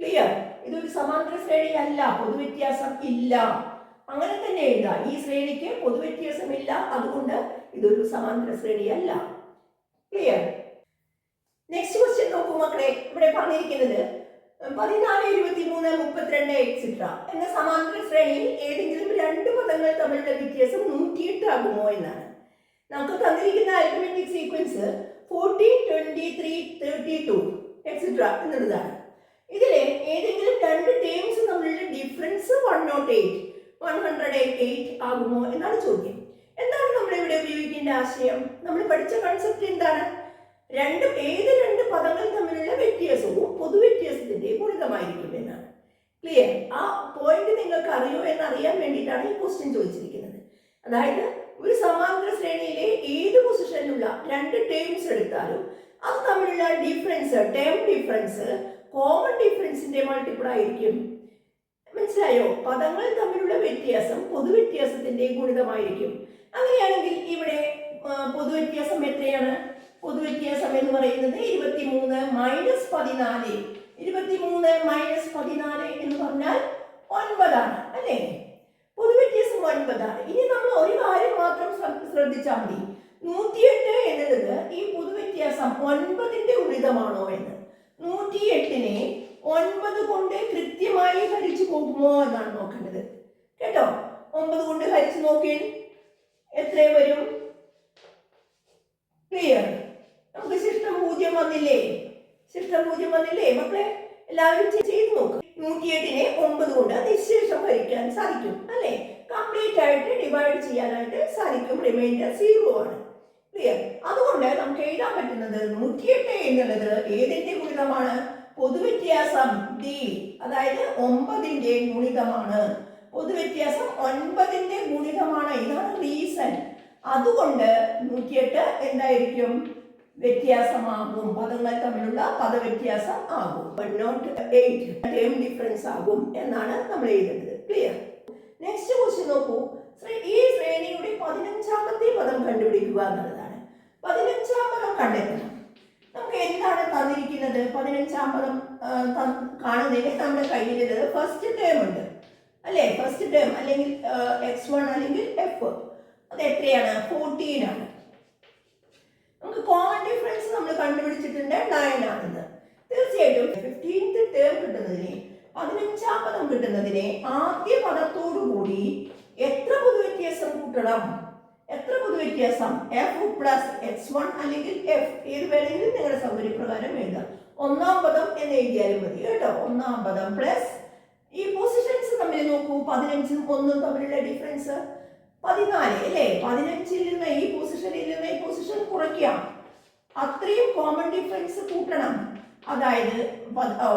Clear? ഇതൊരു സമാന്തര ശ്രേണി അല്ല, പൊതുവ്യത്യാസം ഇല്ല. അങ്ങനെ തന്നെ എഴുതാം. ഈ ശ്രേണിക്ക് പൊതുവ്യത്യാസമില്ല, അതുകൊണ്ട് ഇതൊരു സമാന്തര ശ്രേണിയല്ല. ക്ലിയർ? നെക്സ്റ്റ് ക്വസ്റ്റ്യൻ നോക്കൂ മക്കളെ. ഇവിടെ പറഞ്ഞിരിക്കുന്നത് 14, 23, 32 എക്സെട്ര എന്ന സമാന്തര ശ്രേണിയിൽ ഏതെങ്കിലും 2 പദങ്ങൾ തമ്മിലുള്ള വ്യത്യാസം 108 ആകുമോ എന്നാണ്. നമുക്ക് തന്നിരിക്കുന്ന അരിത്മെറ്റിക് സീക്വൻസ് 14, 23, 32 എക്സെട്ര എന്നുള്ളതാണ്. ഇതിലെ ഏതെങ്കിലും 2 ടേംസ് തമ്മിലുള്ള ഡിഫറൻസ് 108 ആകുമോ എന്നാണ് ചോദ്യം. എന്താണ് നമ്മൾ ഇവിടെ ഉപയോഗിക്കേണ്ട ആശയം? നമ്മൾ പഠിച്ച കൺസെപ്റ്റ് എന്താണ്? ഏത് 2 പദങ്ങൾ തമ്മിലുള്ള വ്യത്യാസവും പൊതുവ്യത്യാസത്തിന്റെ ഗുണിതമായിരിക്കും എന്നാണ്. ക്ലിയർ? ആ പോയിന്റ് നിങ്ങൾക്ക് അറിയോ എന്നറിയാൻ വേണ്ടിയിട്ടാണ് ഈ ക്വസ്റ്റ്യൻ ചോദിച്ചിരിക്കുന്നത്. അതായത് ഒരു സമാന്തര ശ്രേണിയിലെ ഏത് പൊസിഷനിലുള്ള 2 ടേംസ് എടുത്താലും അത് തമ്മിലുള്ള ഡിഫറൻസ്, ടേം ഡിഫറൻസ് കോമൺ ഡിഫറൻസിന്റെ മൾട്ടിപ്പിൾ ആയിരിക്കും. മനസ്സിലായോ? പദങ്ങൾ തമ്മിലുള്ള വ്യത്യാസം പൊതുവ്യത്യാസത്തിന്റെ ഗുണിതമായിരിക്കും. അങ്ങനെയാണെങ്കിൽ ഇവിടെ പൊതുവ്യത്യാസം എത്രയാണ്? പൊതുവ്യത്യാസം എന്ന് പറയുന്നത് 23 മൈനസ് 14. 23 മൈനസ് 14 എന്ന് പറഞ്ഞാൽ 9 ആണ് അല്ലേ? പൊതുവ്യത്യാസം 9 ആണ്. ഇനി നമ്മൾ ഒരു കാര്യം മാത്രം ശ്രദ്ധിച്ചാൽ മതി. 108 എന്നുള്ളത് ഈ പൊതുവ്യത്യാസം 9ന്റെ ഗുണിതമാണോ എന്ന്. 108നെ 9 കൊണ്ട് കൃത്യമായി ഹരിച്ചു പോകുമോ എന്നാണ് നോക്കേണ്ടത് കേട്ടോ. 9 കൊണ്ട് ഹരിച്ചു നോക്കി എത്ര വരും? ക്ലിയർ? നമുക്ക് ശിഷ്ടം 0 വന്നില്ലേ? ശിഷ്ടം 0 വന്നില്ലേ മക്കളെ? എല്ലാവരും ചെയ്ത് നോക്കും. 108നെ 9 കൊണ്ട് നിശേഷം ഹരിക്കാൻ സാധിക്കും അല്ലേ? കംപ്ലീറ്റ് ആയിട്ട് ഡിവൈഡ് ചെയ്യാനായിട്ട് സാധിക്കും. റിമൈൻഡർ 0 ആണ്. ക്ലിയർ? അതുകൊണ്ട് നമുക്ക് എഴുതാൻ പറ്റുന്നത് 108 എന്നുള്ളത് ഏതിന്റെ ഗുണിതമാണ്? പൊതുവ്യത്യാസം D, അതായത് 9ന്റെ ഗുണിതമാണ്. പൊതുവ്യത്യാസം 9ന്റെ ഗുണിതമാണ്. ഇതാണ് റീസൺ. അതുകൊണ്ട് 108 എന്തായിരിക്കും? വ്യത്യാസമാകും. പദങ്ങൾ തമ്മിലുള്ള പദവ്യത്യാസം ആകും. 108 ടേം ഡിഫറൻസ് ആകും എന്നാണ് നമ്മൾ എഴുതേണ്ടത്. ക്ലിയർ? നെക്സ്റ്റ് ക്വസ്റ്റ്യൻ നോക്കൂ. ഈ ശ്രേണിയുടെ 15ാമത്തെ പദം കണ്ടുപിടിക്കുക എന്നുള്ളതാണ്. 15ാം പദം കണ്ടെത്തണം. നമുക്ക് എന്താണ് തന്നിരിക്കുന്നത്? 15ാം പദം കാണുന്നതിന് നമ്മുടെ കയ്യിൽ ഫസ്റ്റ് ടേം ഉണ്ട് അല്ലേ? ഫസ്റ്റ് ടേം അല്ലെങ്കിൽ x1 അല്ലെങ്കിൽ f. അത് എത്രയാണ്? 14 ആണ്. നമുക്ക് കോമൺ ഡിഫറൻസ് നമ്മൾ കണ്ടുപിടിച്ചിട്ടുണ്ട് 9 ആണെന്ന്. തീർച്ചയായിട്ടും 15th ടേം കിട്ടുന്നതിനെ, 15ാം പദം കിട്ടുന്നതിനെ ആദ്യ പദത്തോടു കൂടി എത്ര പൊതുവ്യത്യാസം കൂട്ടണം? എത്ര പൊതുവ്യത്യാസം? f പ്ലസ് x1 അല്ലെങ്കിൽ f, ഏത് വേണമെങ്കിലും നിങ്ങളുടെ സൗകര്യപ്രകാരം എഴുതാം. 1ാം പദം എന്ന് എഴുതിയാലും മതി കേട്ടോ. 1ാം പദം പ്ലസ് ഈ പൊസിഷൻസ് തമ്മിൽ നോക്കൂ. 15ഉം 1ഉം തമ്മിലുള്ള ഡിഫറൻസ് 14 അല്ലേ? 15ൽ നിന്ന് ഈ പൊസിഷനിൽ നിന്ന് ഈ പൊസിഷൻ കുറയ്ക്കാം. അത്രയും കോമൺ ഡിഫറൻസ് കൂട്ടണം. അതായത്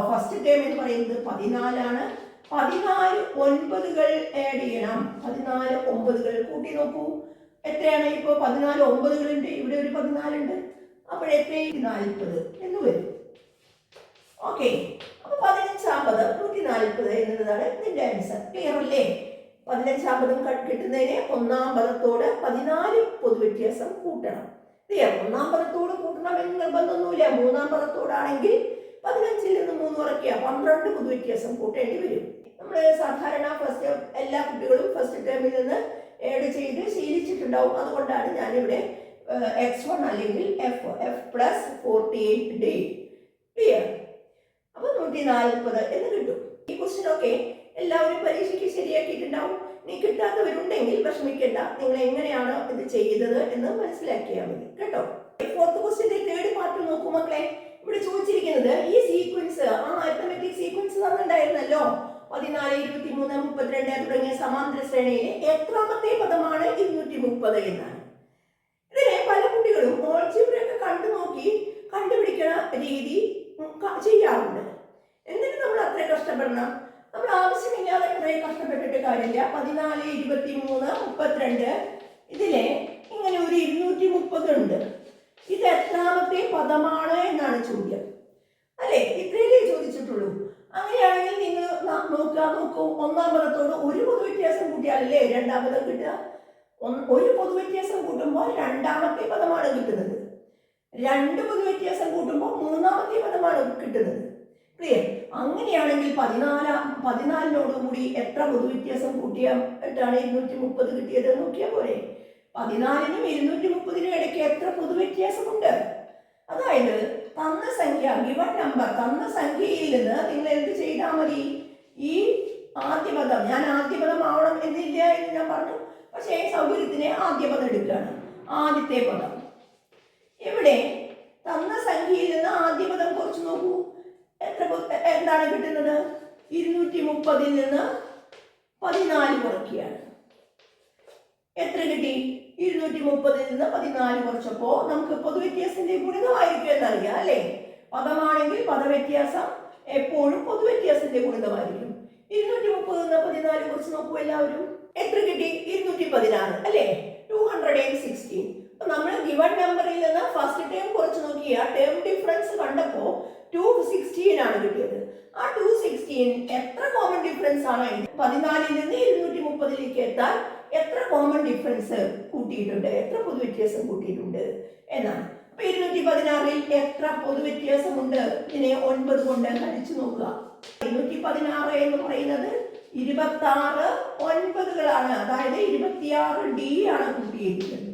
ഫസ്റ്റ് ടേം എന്ന് പറയുന്നത് 14 ആണ്. 14 9കൾ ആഡ് ചെയ്യണം. 14 9കൾ കൂട്ടി നോക്കൂ. എത്രയാണ്? ഇപ്പോൾ 14 9കളുണ്ട്, ഇവിടെ ഒരു 14 ഉണ്ട്. അപ്പോൾ എത്രയും 40 എന്ന് വരും. ഓക്കെ, അപ്പൊ 15 140 എന്നതാണ് ഇതിന്റെ ആൻസർ. ക്ലിയർ അല്ലേ? 15 കിട്ടുന്നതിന് ഒന്നാം പദത്തോട് 14 പൊതുവ്യത്യാസം കൂട്ടണം. ക്ലിയർ? ഒന്നാം പദത്തോട് കൂട്ടണം എന്ന് നിർബന്ധമൊന്നുമില്ല. മൂന്നാം പദത്തോടാണെങ്കിൽ 15ൽ നിന്ന് 3 കുറയ്ക്കുക, 12 പൊതുവ്യത്യാസം കൂട്ടേണ്ടി വരും. നമ്മൾ സാധാരണ എല്ലാ കുട്ടികളും ഫസ്റ്റ് ടേമിൽ നിന്ന് ആഡ് ചെയ്ത് ശീലിച്ചിട്ടുണ്ടാവും. അതുകൊണ്ടാണ് ഞാനിവിടെ x1 അല്ലെങ്കിൽ f പ്ലസ് 48d. ക്ലിയർ? അപ്പൊ 140 എന്ന് കിട്ടും. ഈ ക്വസ്റ്റ്യനൊക്കെ എല്ലാവരും പരീക്ഷയ്ക്ക് ശരിയാക്കിയിട്ടുണ്ടാവും. നീ കിട്ടാത്തവരുണ്ടെങ്കിൽ വിഷമിക്കേണ്ട. നിങ്ങൾ എങ്ങനെയാണ് ഇത് ചെയ്തത് എന്ന് മനസ്സിലാക്കിയാൽ മതി കേട്ടോ. ഫോർത്ത് ക്വസ്റ്റ്യന്റെ തേർഡ് പാർട്ട് നോക്കൂ മക്കളെ. ഇവിടെ ചോദിച്ചിരിക്കുന്നത് ഈ സീക്വൻസ്, അരിത്തമെറ്റിക് സീക്വൻസ് തന്നിട്ടുണ്ടായിരുന്നല്ലോ. 14, 23, 32 തുടങ്ങിയ സമാന്തര ശ്രേണിയിലെ എത്രാമത്തെ പദമാണ് 230 എന്നാണ്. ഇതിനെ പല കുട്ടികളും ഓൾജിബ്രയൊക്കെ കണ്ടു നോക്കി കണ്ടുപിടിക്കുന്ന രീതി ചെയ്യാറുണ്ട്. എന്നിട്ട് നമ്മൾ അത്ര കഷ്ടപ്പെടണം? നമ്മൾ ആവശ്യമില്ലാതെ കുറെ കഷ്ടപ്പെട്ടിട്ട് കാര്യമില്ല. 14, 23, 32 ഇതിലെ ഇങ്ങനെ ഒരു 230 ഉണ്ട്. ഇത് എത്രാമത്തെ പദമാണ് എന്നാണ് ചോദ്യം അല്ലെ? ഇത്രയല്ലേ ചോദിച്ചിട്ടുള്ളൂ. അങ്ങനെയാണെങ്കിൽ നിങ്ങൾ നോക്കൂ. ഒന്നാം പദത്തോട് ഒരു പൊതുവ്യത്യാസം കൂട്ടിയാലല്ലേ രണ്ടാം പദം കിട്ടുക. ഒരു പൊതുവ്യത്യാസം കൂട്ടുമ്പോൾ രണ്ടാമത്തെ പദമാണ് കിട്ടുന്നത്. 2 പൊതുവ്യത്യാസം കൂട്ടുമ്പോൾ മൂന്നാമത്തെ പദമാണ് കിട്ടുന്നത്. ക്ലിയർ? അങ്ങനെയാണെങ്കിൽ 14നോടുകൂടി എത്ര പൊതുവ്യത്യാസം കൂട്ടിയിട്ടാണ് 230 കിട്ടിയത് നോക്കിയാൽ പോരെ? 14നും 230നും ഇടയ്ക്ക് എത്ര പൊതുവ്യത്യാസമുണ്ട്? അതായത് തന്ന സംഖ്യ, ഗിവൺ നമ്പർ, തന്ന സംഖ്യയിൽ നിന്ന് നിങ്ങൾ എന്ത് ചെയ്താൽ മതി? ഈ ആദ്യ പദം, ഞാൻ ആദ്യ പദം ആവണം എന്നില്ല എന്ന് ഞാൻ പറഞ്ഞു. പക്ഷേ സൗകര്യത്തിന് ആദ്യ പദം എടുക്കുകയാണ്. ആദ്യത്തെ പദം ഇവിടെ തന്ന സംഖ്യയിൽ നിന്ന് ആദ്യ പദം കുറച്ച് നോക്കൂ. എന്താണ് കിട്ടുന്നത്? 230ൽ നിന്ന് 14 കുറയ്ക്കുകയാണ്. എത്ര കിട്ടി? 230ൽ നിന്ന് 14 കുറച്ചപ്പോ നമുക്ക് പൊതുവ്യത്യാസത്തിന്റെ ഗുണിതമായിരിക്കും എന്നറിയാം അല്ലെ? പദമാണെങ്കിൽ പദവ്യത്യാസം എപ്പോഴും പൊതുവ്യത്യാസത്തിന്റെ ഗുണിതമായിരിക്കും. 230 നിന്ന് 14 കുറച്ച് നോക്കൂ എല്ലാവരും. എത്ര കിട്ടി? 216 അല്ലെ? 216. അപ്പൊ നമ്മൾ ഗിവൺ നമ്പറിൽ നിന്ന് ഫസ്റ്റ് ടേം കുറച്ച് നോക്കിയ ടേം ഡിഫറൻസ് കണ്ടപ്പോ 216 ആണ് കിട്ടിയത്. ആ 216 എത്ര കോമൺ ഡിഫറൻസ് ആണ്? 14ൽ നിന്ന് 230ലേക്ക് എത്താൻ എത്ര കോമൺ ഡിഫറൻസ് കൂട്ടിയിട്ടുണ്ട്, എത്ര പൊതുവ്യത്യാസം കൂട്ടിയിട്ടുണ്ട് എന്നാണ്. അപ്പൊ 216ൽ എത്ര പൊതുവ്യത്യാസമുണ്ട്? ഇതിനെ 9 കൊണ്ട് ഹരിച്ചു നോക്കുക. 216 എന്ന് പറയുന്നത് 26 9കളാണ്. അതായത് 26d ആണ് കൂട്ടിയിരിക്കുന്നത്.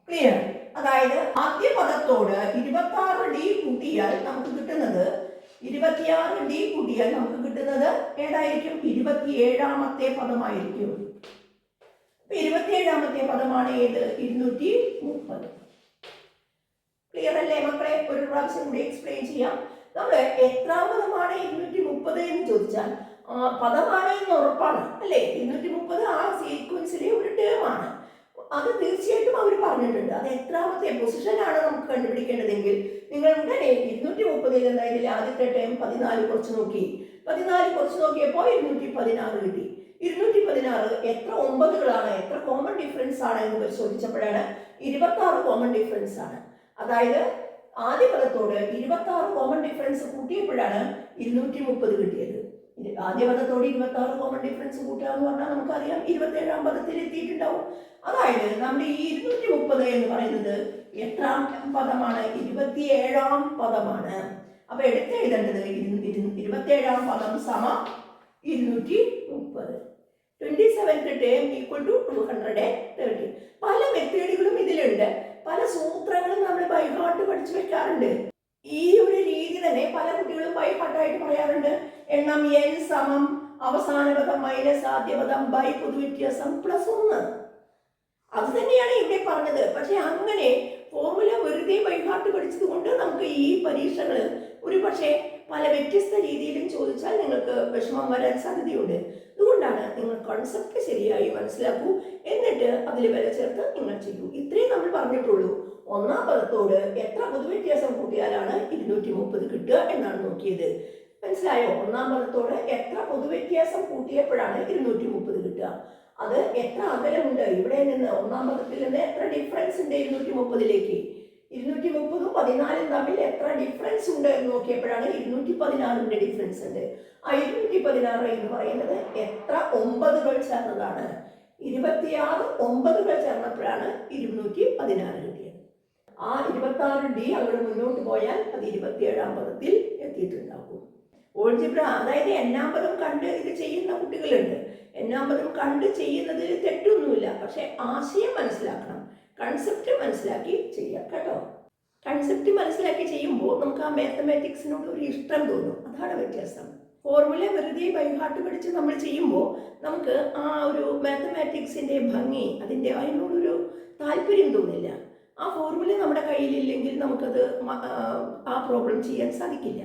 ക്ലിയർ? അതായത് ആദ്യ പദത്തോട് 26d കൂട്ടിയാൽ നമുക്ക് കിട്ടുന്നത് 26d കൂട്ടിയാൽ നമുക്ക് കിട്ടുന്നത് ഏതായിരിക്കും? 27ാമത്തെ പദമായിരിക്കും. 27ാമത്തെ പദമാണ് ഏത്? 230. ക്ലിയർ അല്ലേ മക്കളെ? ഒരു പ്രാവശ്യം കൂടി എക്സ്പ്ലെയിൻ ചെയ്യാം. നമ്മൾ എത്രാം പദമാണ് 230 എന്ന് ചോദിച്ചാൽ പദമാണ് എന്ന് ഉറപ്പാണ് അല്ലേ? 230 ആ സീക്വൻസിലെ ഒരു ടേം ആണ്. അത് തീർച്ചയായിട്ടും അവർ പറഞ്ഞിട്ടുണ്ട്. അത് എത്രാമത്തെ പൊസിഷനാണ് നമുക്ക് കണ്ടുപിടിക്കേണ്ടതെങ്കിൽ നിങ്ങൾ ഉടനെ 230ൽ എന്തായാലും ആദ്യത്തെ ടൈം 14 കുറച്ച് നോക്കി. 14 കുറച്ച് നോക്കിയപ്പോൾ 216 കിട്ടി. 216 എത്ര 9കളാണ്, എത്ര കോമൺ ഡിഫറൻസ് ആണ് എന്ന് പരിശോധിച്ചപ്പോഴാണ് 26 കോമൺ ഡിഫറൻസ് ആണ്. അതായത് ആദ്യ പദത്തോട് 26 കോമൺ ഡിഫറൻസ് കൂട്ടിയപ്പോഴാണ് 230 കിട്ടിയത്. ആദ്യ പദത്തോട് 26 കോമൺ ഡിഫറൻസ് കൂട്ടുക എന്ന് പറഞ്ഞാൽ നമുക്കറിയാം 27ാം പദത്തിൽ എത്തിയിട്ടുണ്ടാവും. അതായത് നമ്മുടെ ഈ 230 എന്ന് പറയുന്നത് എത്രാം പദമാണ്? 27ാം പദമാണ്. അപ്പൊ എടുത്ത് എഴുതേണ്ടത് 27ാം പദം സമം 230. 27th term equal to 230. പല മെത്തേഡുകളും ഇതിലുണ്ട്. പല സൂത്രങ്ങളും നമ്മൾ ബൈ ഹാർട്ട് പഠിച്ചു വെക്കാറുണ്ട്. ഈ ഒരു രീതി തന്നെ പല കുട്ടികളും ബൈ ഹാർട്ടായിട്ട് പറയാറുണ്ട്. എണ്ണം n സമം അവസാന പദം മൈനസ് ആദ്യ പദം ബൈ പൊതുവ്യത്യാസം +1. അത് തന്നെയാണ് ഇവിടെ പറഞ്ഞത്. പക്ഷെ അങ്ങനെ ഫോർമുല വെറുതെ ബൈ ഹാർട്ട് പഠിച്ചത് കൊണ്ട് നമുക്ക് ഈ പരീക്ഷകൾ ഒരു പക്ഷേ പല വ്യത്യസ്ത രീതിയിലും ചോദിച്ചാൽ നിങ്ങൾക്ക് വിഷമം വരാൻ സാധ്യതയുണ്ട്. അതുകൊണ്ടാണ് നിങ്ങൾ കോൺസെപ്റ്റ് ശരിയായി മനസ്സിലാക്കൂ, എന്നിട്ട് അതിൽ വില ചേർത്ത് നിങ്ങൾ ചെയ്യൂ. ഇത്രയും നമ്മൾ പറഞ്ഞിട്ടുള്ളൂ. ഒന്നാം പദത്തോട് എത്ര പൊതുവ്യത്യാസം കൂട്ടിയാലാണ് 230 കിട്ടുക എന്നാണ് നോക്കിയത്. മനസ്സിലായോ? ഒന്നാം പദത്തോട് എത്ര പൊതുവ്യത്യാസം കൂട്ടിയപ്പോഴാണ് 230 കിട്ടുക. അത് എത്ര അകലമുണ്ട് ഇവിടെ നിന്ന്, ഒന്നാം പദത്തിൽ നിന്ന് എത്ര ഡിഫറൻസ് ഉണ്ട് 230ലേക്ക്. 230ഉം 14ഉം തമ്മിൽ എത്ര ഡിഫറൻസ് ഉണ്ട് എന്ന് നോക്കിയപ്പോഴാണ് 216ന്റെ ഡിഫറൻസ് ഉണ്ട്. ആ 216 എന്ന് പറയുന്നത് എത്ര 9കൾ ചേർന്നതാണ്. 26 9കൾ ചേർന്നപ്പോഴാണ് 216 കിട്ടിയത്. ആ 26D അങ്ങോട്ട് മുന്നോട്ട് പോയാൽ അത് 27ാം പദത്തിൽ എത്തിയിട്ടുണ്ടാകും. ഓൾജിബ്ര, അതായത് എന്നാം പദം കണ്ട് ഇത് ചെയ്യുന്ന കുട്ടികളുണ്ട്. എന്നാം പദം കണ്ട് ചെയ്യുന്നതിൽ തെറ്റൊന്നുമില്ല, പക്ഷെ ആശയം മനസ്സിലാക്കണം, കൺസെപ്റ്റ് മനസ്സിലാക്കി ചെയ്യാം കേട്ടോ. കൺസെപ്റ്റ് മനസ്സിലാക്കി ചെയ്യുമ്പോൾ നമുക്ക് ആ മാത്തമാറ്റിക്സിനോട് ഒരു ഇഷ്ടം തോന്നും, അതാണ് വ്യത്യാസം. ഫോർമുല വെറുതെ ബൈഹാർട്ട് പഠിച്ച് നമ്മൾ ചെയ്യുമ്പോൾ നമുക്ക് ആ ഒരു മാത്തമാറ്റിക്സിന്റെ ഭംഗി, അതിനോടൊരു താല്പര്യം തോന്നില്ല. ആ ഫോർമുല നമ്മുടെ കയ്യിലില്ലെങ്കിൽ നമുക്കത് ആ പ്രോബ്ലം ചെയ്യാൻ സാധിക്കില്ല.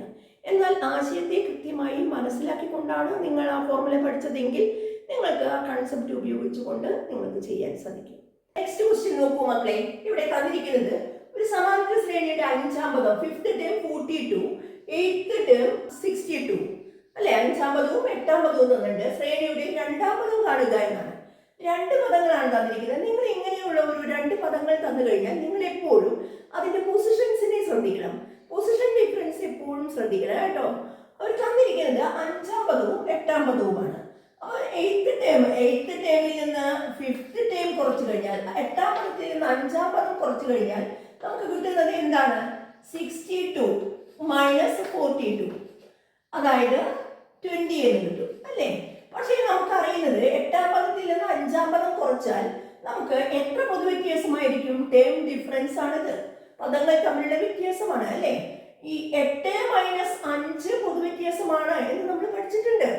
എന്നാൽ ആശയത്തെ കൃത്യമായി മനസ്സിലാക്കിക്കൊണ്ടാണ് നിങ്ങൾ ആ ഫോർമുല പഠിച്ചതെങ്കിൽ നിങ്ങൾക്ക് ആ കൺസെപ്റ്റ് ഉപയോഗിച്ചുകൊണ്ട് നിങ്ങൾക്ക് ചെയ്യാൻ സാധിക്കും. നെക്സ്റ്റ് ക്വസ്റ്റ്യൻ നോക്കൂ മക്കളെ. ഇവിടെ തന്നിരിക്കുന്നത് ഒരു സമാന്തര ശ്രേണിയുടെ 5ാം പദം 5th ടേം 42, 8th ടേം 62 അല്ലെ. 5ാം പദവും 8ാം പദവും തന്നിട്ടുണ്ട്. ശ്രേണിയുടെ 2ാം പദം കാണുക എന്നാണ്. 2 പദങ്ങളാണ് തന്നിരിക്കുന്നത്. നിങ്ങൾ ഇങ്ങനെയുള്ള ഒരു 2 പദങ്ങൾ തന്നു കഴിഞ്ഞാൽ നിങ്ങൾ എപ്പോഴും അതിന്റെ പൊസിഷൻസിനെ ശ്രദ്ധിക്കണം. പൊസിഷൻ ഡിഫറൻസ് എപ്പോഴും ശ്രദ്ധിക്കണം കേട്ടോ. അവർ തന്നിരിക്കുന്നത് 5ാം പദവും 8ാം പദവുമാണ്. അപ്പോൾ 8th ടേമിൽ നിന്ന് 5th ടേം കുറച്ച് കഴിഞ്ഞാൽ, 8ാം പദത്തിൽ നിന്ന് 5ാം പദം കുറച്ച് കഴിഞ്ഞാൽ നമുക്ക് കിട്ടുന്നത് എന്താണ്? 62 മൈനസ് 42, അതായത് 20 എന്ന് കിട്ടും അല്ലേ. പക്ഷേ നമുക്കറിയുന്നത് 8ാം പദത്തിൽ നിന്ന് 5ാം പദം കുറച്ചാൽ നമുക്ക് എത്ര പൊതുവ്യത്യാസമായിരിക്കും? ടേം ഡിഫറൻസ് ആണിത്, പദങ്ങൾ തമ്മിലുള്ള വ്യത്യാസമാണ് അല്ലേ. ഈ 8 മൈനസ് 5 പൊതുവ്യത്യാസമാണ് എന്ന് നമ്മൾ പഠിച്ചിട്ടുണ്ട്.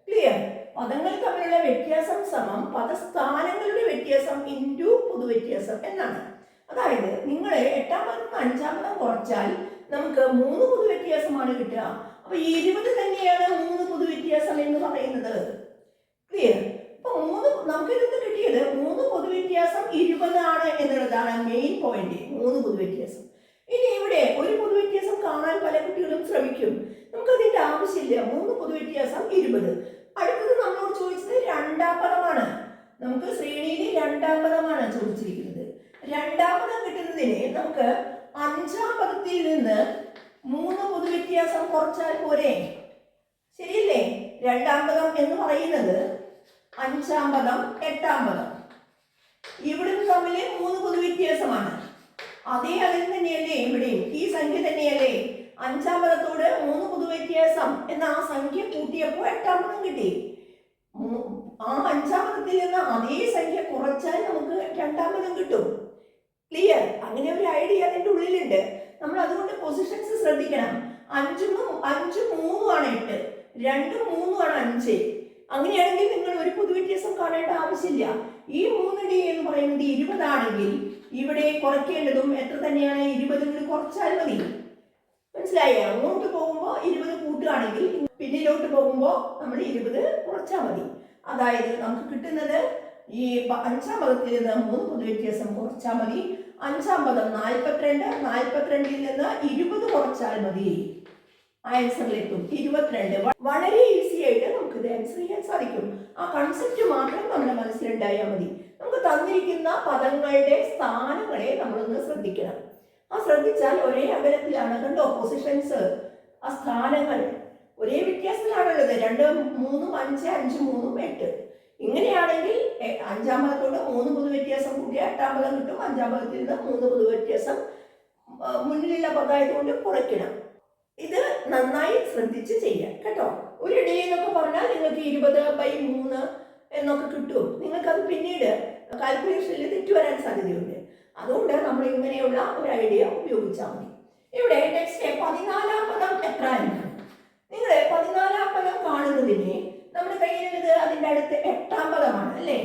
ക്ലിയർ? പദങ്ങൾ തമ്മിലുള്ള വ്യത്യാസം സമം പദസ്ഥാനങ്ങളുടെ വ്യത്യാസം ഇൻറ്റു പൊതുവ്യത്യാസം എന്നാണ്. അതായത് നിങ്ങൾ 8ാം പദം 5ാം പദം കുറച്ചാൽ നമുക്ക് 3 പൊതുവ്യത്യാസമാണ് കിട്ടുക. അപ്പൊ 20 തന്നെയാണ് 3 പൊതുവ്യത്യാസം എന്ന് പറയുന്നത്. ക്ലിയർ? അപ്പൊ നമുക്ക് ഇതൊക്കെ കിട്ടിയത് 3 പൊതുവ്യത്യാസം 20 ആണ് എന്നുള്ളതാണ് മെയിൻ പോയിന്റ്. 3 പൊതുവ്യത്യാസം. ഇനി ഇവിടെ ഒരു പൊതുവ്യത്യാസം കാണാൻ പല കുട്ടികളും ശ്രമിക്കും. നമുക്കതിന്റെ ആവശ്യമില്ല. 3 പൊതുവ്യത്യാസം 20. അടുത്തത് നമ്മളോട് ചോദിച്ചത് 2ാം പദമാണ്. നമുക്ക് ശ്രേണിയിൽ 2ാം പദമാണ് ചോദിച്ചിരിക്കുന്നത്. 2ാം പദം കിട്ടുന്നതിന് നമുക്ക് 5ാം പദത്തിൽ നിന്ന് 3 പൊതുവ്യത്യാസം കുറച്ചാൽ പോരെ? ശരിയല്ലേ? 2ാം പദം എന്ന് പറയുന്നത് 5ാം പദം 8ാം പദം ഇവിടുന്ന് തമ്മിൽ 3 പൊതുവ്യത്യാസമാണ്. അതേ അതിൽ തന്നെയല്ലേ ഇവിടെയും? ഈ സംഖ്യ തന്നെയല്ലേ 5ാം പദത്തോട് 3 പൊതുവ്യത്യാസം എന്ന ആ സംഖ്യ കൂട്ടിയപ്പോൾ 8ാം പദം കിട്ടി. ആ 5ാം പദത്തിൽ നിന്ന് അതേ സംഖ്യ കുറച്ചാൽ നമുക്ക് 2ാം പദം കിട്ടും. ക്ലിയർ? അങ്ങനെ ഒരു ഐഡിയ അതിൻ്റെ ഉള്ളിലുണ്ട്. നമ്മൾ അതുകൊണ്ട് പൊസിഷൻസ് ശ്രദ്ധിക്കണം. 5ഉം 3ഉം ആണ് 8, 2ഉം 3ഉം ആണ് 5. അങ്ങനെയാണെങ്കിൽ നിങ്ങൾ ഒരു പൊതുവ്യത്യാസം കാണേണ്ട ആവശ്യമില്ല. ഈ 3D എന്ന് പറയുന്നത് 20 ആണെങ്കിൽ ഇവിടെ കുറയ്ക്കേണ്ടതും എത്ര തന്നെയാണ്? 20 കൂടി കുറച്ചാൽ മതി. മനസ്സിലായോ? അങ്ങോട്ട് പോകുമ്പോൾ 20 കൂട്ടുകയാണെങ്കിൽ പിന്നിലോട്ട് പോകുമ്പോൾ നമ്മൾ 20 കുറച്ചാൽ മതി. അതായത് നമുക്ക് കിട്ടുന്നത് ഈ 5ാം പദത്തിൽ നിന്ന് 3 പൊതുവ്യത്യാസം കുറച്ചാൽ മതി. 5ാം പദം 42, 42ൽ നിന്ന് 20 കുറച്ചാൽ മതി. ആൻസറിലെത്തും 22. വളരെ ഈസി ആയിട്ട് നമുക്ക് ഇത് ആൻസർ ചെയ്യാൻ സാധിക്കും. ആ കൺസെപ്റ്റ് മാത്രം നമ്മുടെ മനസ്സിലുണ്ടായാൽ മതി. നമുക്ക് തന്നിരിക്കുന്ന പദങ്ങളുടെ സ്ഥാനങ്ങളെ നമ്മളൊന്ന് ശ്രദ്ധിക്കണം. ആ ശ്രദ്ധിച്ചാൽ ഒരേ അകലത്തിലാണ് കണ്ടോ പൊസിഷൻസ്. ആ സ്ഥാനങ്ങൾ ഒരേ വ്യത്യാസത്തിലാണുള്ളത്. 2, 3, 5, 5, 3, 8. ഇങ്ങനെയാണെങ്കിൽ 5ാം പദത്തോട് 3 പൊതുവ്യത്യാസം കൂട്ടിയ 8ാം പദം കിട്ടും. 5ാം പദത്തിൽ നിന്ന് 3 പൊതുവ്യത്യാസം മുന്നിലുള്ള പദമായതുകൊണ്ട് കുറയ്ക്കണം. ഇത് നന്നായി ശ്രദ്ധിച്ച് ചെയ്യാം കേട്ടോ. ഒരു ഡേ എന്നൊക്കെ പറഞ്ഞാൽ നിങ്ങൾക്ക് 20/3 എന്നൊക്കെ കിട്ടും. നിങ്ങൾക്കത് പിന്നീട് കാൽക്കുലേഷനിൽ തെറ്റ് വരാൻ സാധ്യതയുണ്ട്. അതുകൊണ്ട് നമ്മൾ ഇങ്ങനെയുള്ള ഒരു ഐഡിയ ഉപയോഗിച്ചാൽ മതി. ഇവിടെ നെക്സ്റ്റ് 14ാം പദം എത്ര എന്നാണ്. നിങ്ങൾ 14ാം പദം കാണുന്നതിന് നമ്മുടെ കയ്യിലുള്ളത് അതിൻ്റെ അടുത്ത് 8ാം പദമാണ് അല്ലേ.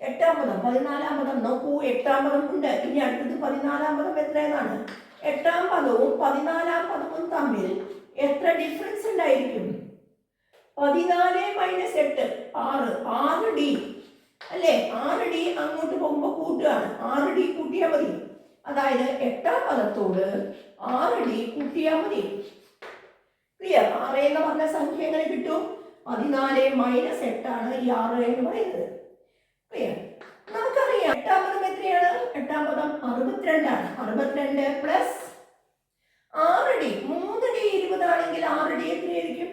8ാം പദം 14ാം പദം നോക്കൂ. 8ാം പദം ഉണ്ട്. ഇനി അടുത്തത് 14ാം പദം എത്ര എന്നാണ്. 8ാം പദവും 14ാം പദവും തമ്മിൽ എത്ര ഡിഫറൻസ് ഉണ്ടായിരിക്കും? 14 മൈനസ് 8 6 6D അല്ലേ? 6D അങ്ങോട്ട് പോകുമ്പോൾ കൂട്ടുകയാണ്. 6D കൂട്ടിയാൽ മതി. അതായത് എട്ടാം പദത്തോട് 6D കൂട്ടിയാൽ മതി. ക്ലിയർ? 6 എന്ന് പറഞ്ഞ സംഖ്യ എങ്ങനെ കിട്ടും? 14 മൈനസ് 8 ഈ 6 എന്ന് പറയുന്നത്. ക്ലിയർ? നമുക്കറിയാം എട്ടാം പദം എത്രയാണ്? എട്ടാം പദം 62 ആണ്. 62 പ്ലസ് 6D 3D 20 ആണെങ്കിൽ 6D എത്രയായിരിക്കും?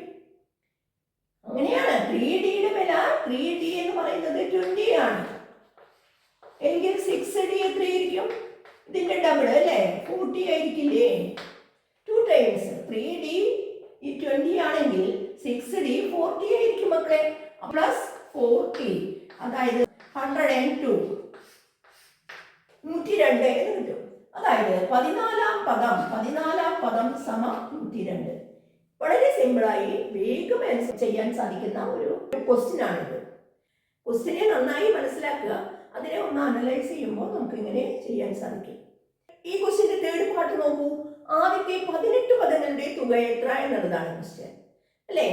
അങ്ങനെയാണ് 3Dയുടെ വില 3D എന്ന് പറയുന്നത് 20 ആണ്. എങ്കിൽ 6D എത്രയായിരിക്കും? ഇതിന്റെ ഡബിൾ അല്ലേ? 40 ആയിരിക്കില്ലേ? 2 ടൈംസ് 3D ഈ 20 ആണെങ്കിൽ 6D 40 ആയിരിക്കും മക്കളെ. പ്ലസ് 40 അതായത് 102 102 എന്ന് കിട്ടും. അതായത് 14ാം പദം സമം 102. വളരെ സിമ്പിളായി വേഗം ചെയ്യാൻ സാധിക്കുന്ന ഒരു ക്വസ്റ്റ്യൻ ആണിത്. ക്വസ്റ്റ്യനെ നന്നായി മനസ്സിലാക്കുക. അതിനെ ഒന്ന് അനലൈസ് ചെയ്യുമ്പോൾ നമുക്ക് ഇങ്ങനെ ചെയ്യാൻ സാധിക്കും. ഈ ക്വസ്റ്റ്യന്റെ തേർഡ് പാർട്ട് നോക്കൂ. ആദ്യത്തെ 18 പദങ്ങളുടെ തുക എത്ര എന്നുള്ളതാണ് ക്വസ്റ്റ്യൻ അല്ലേ?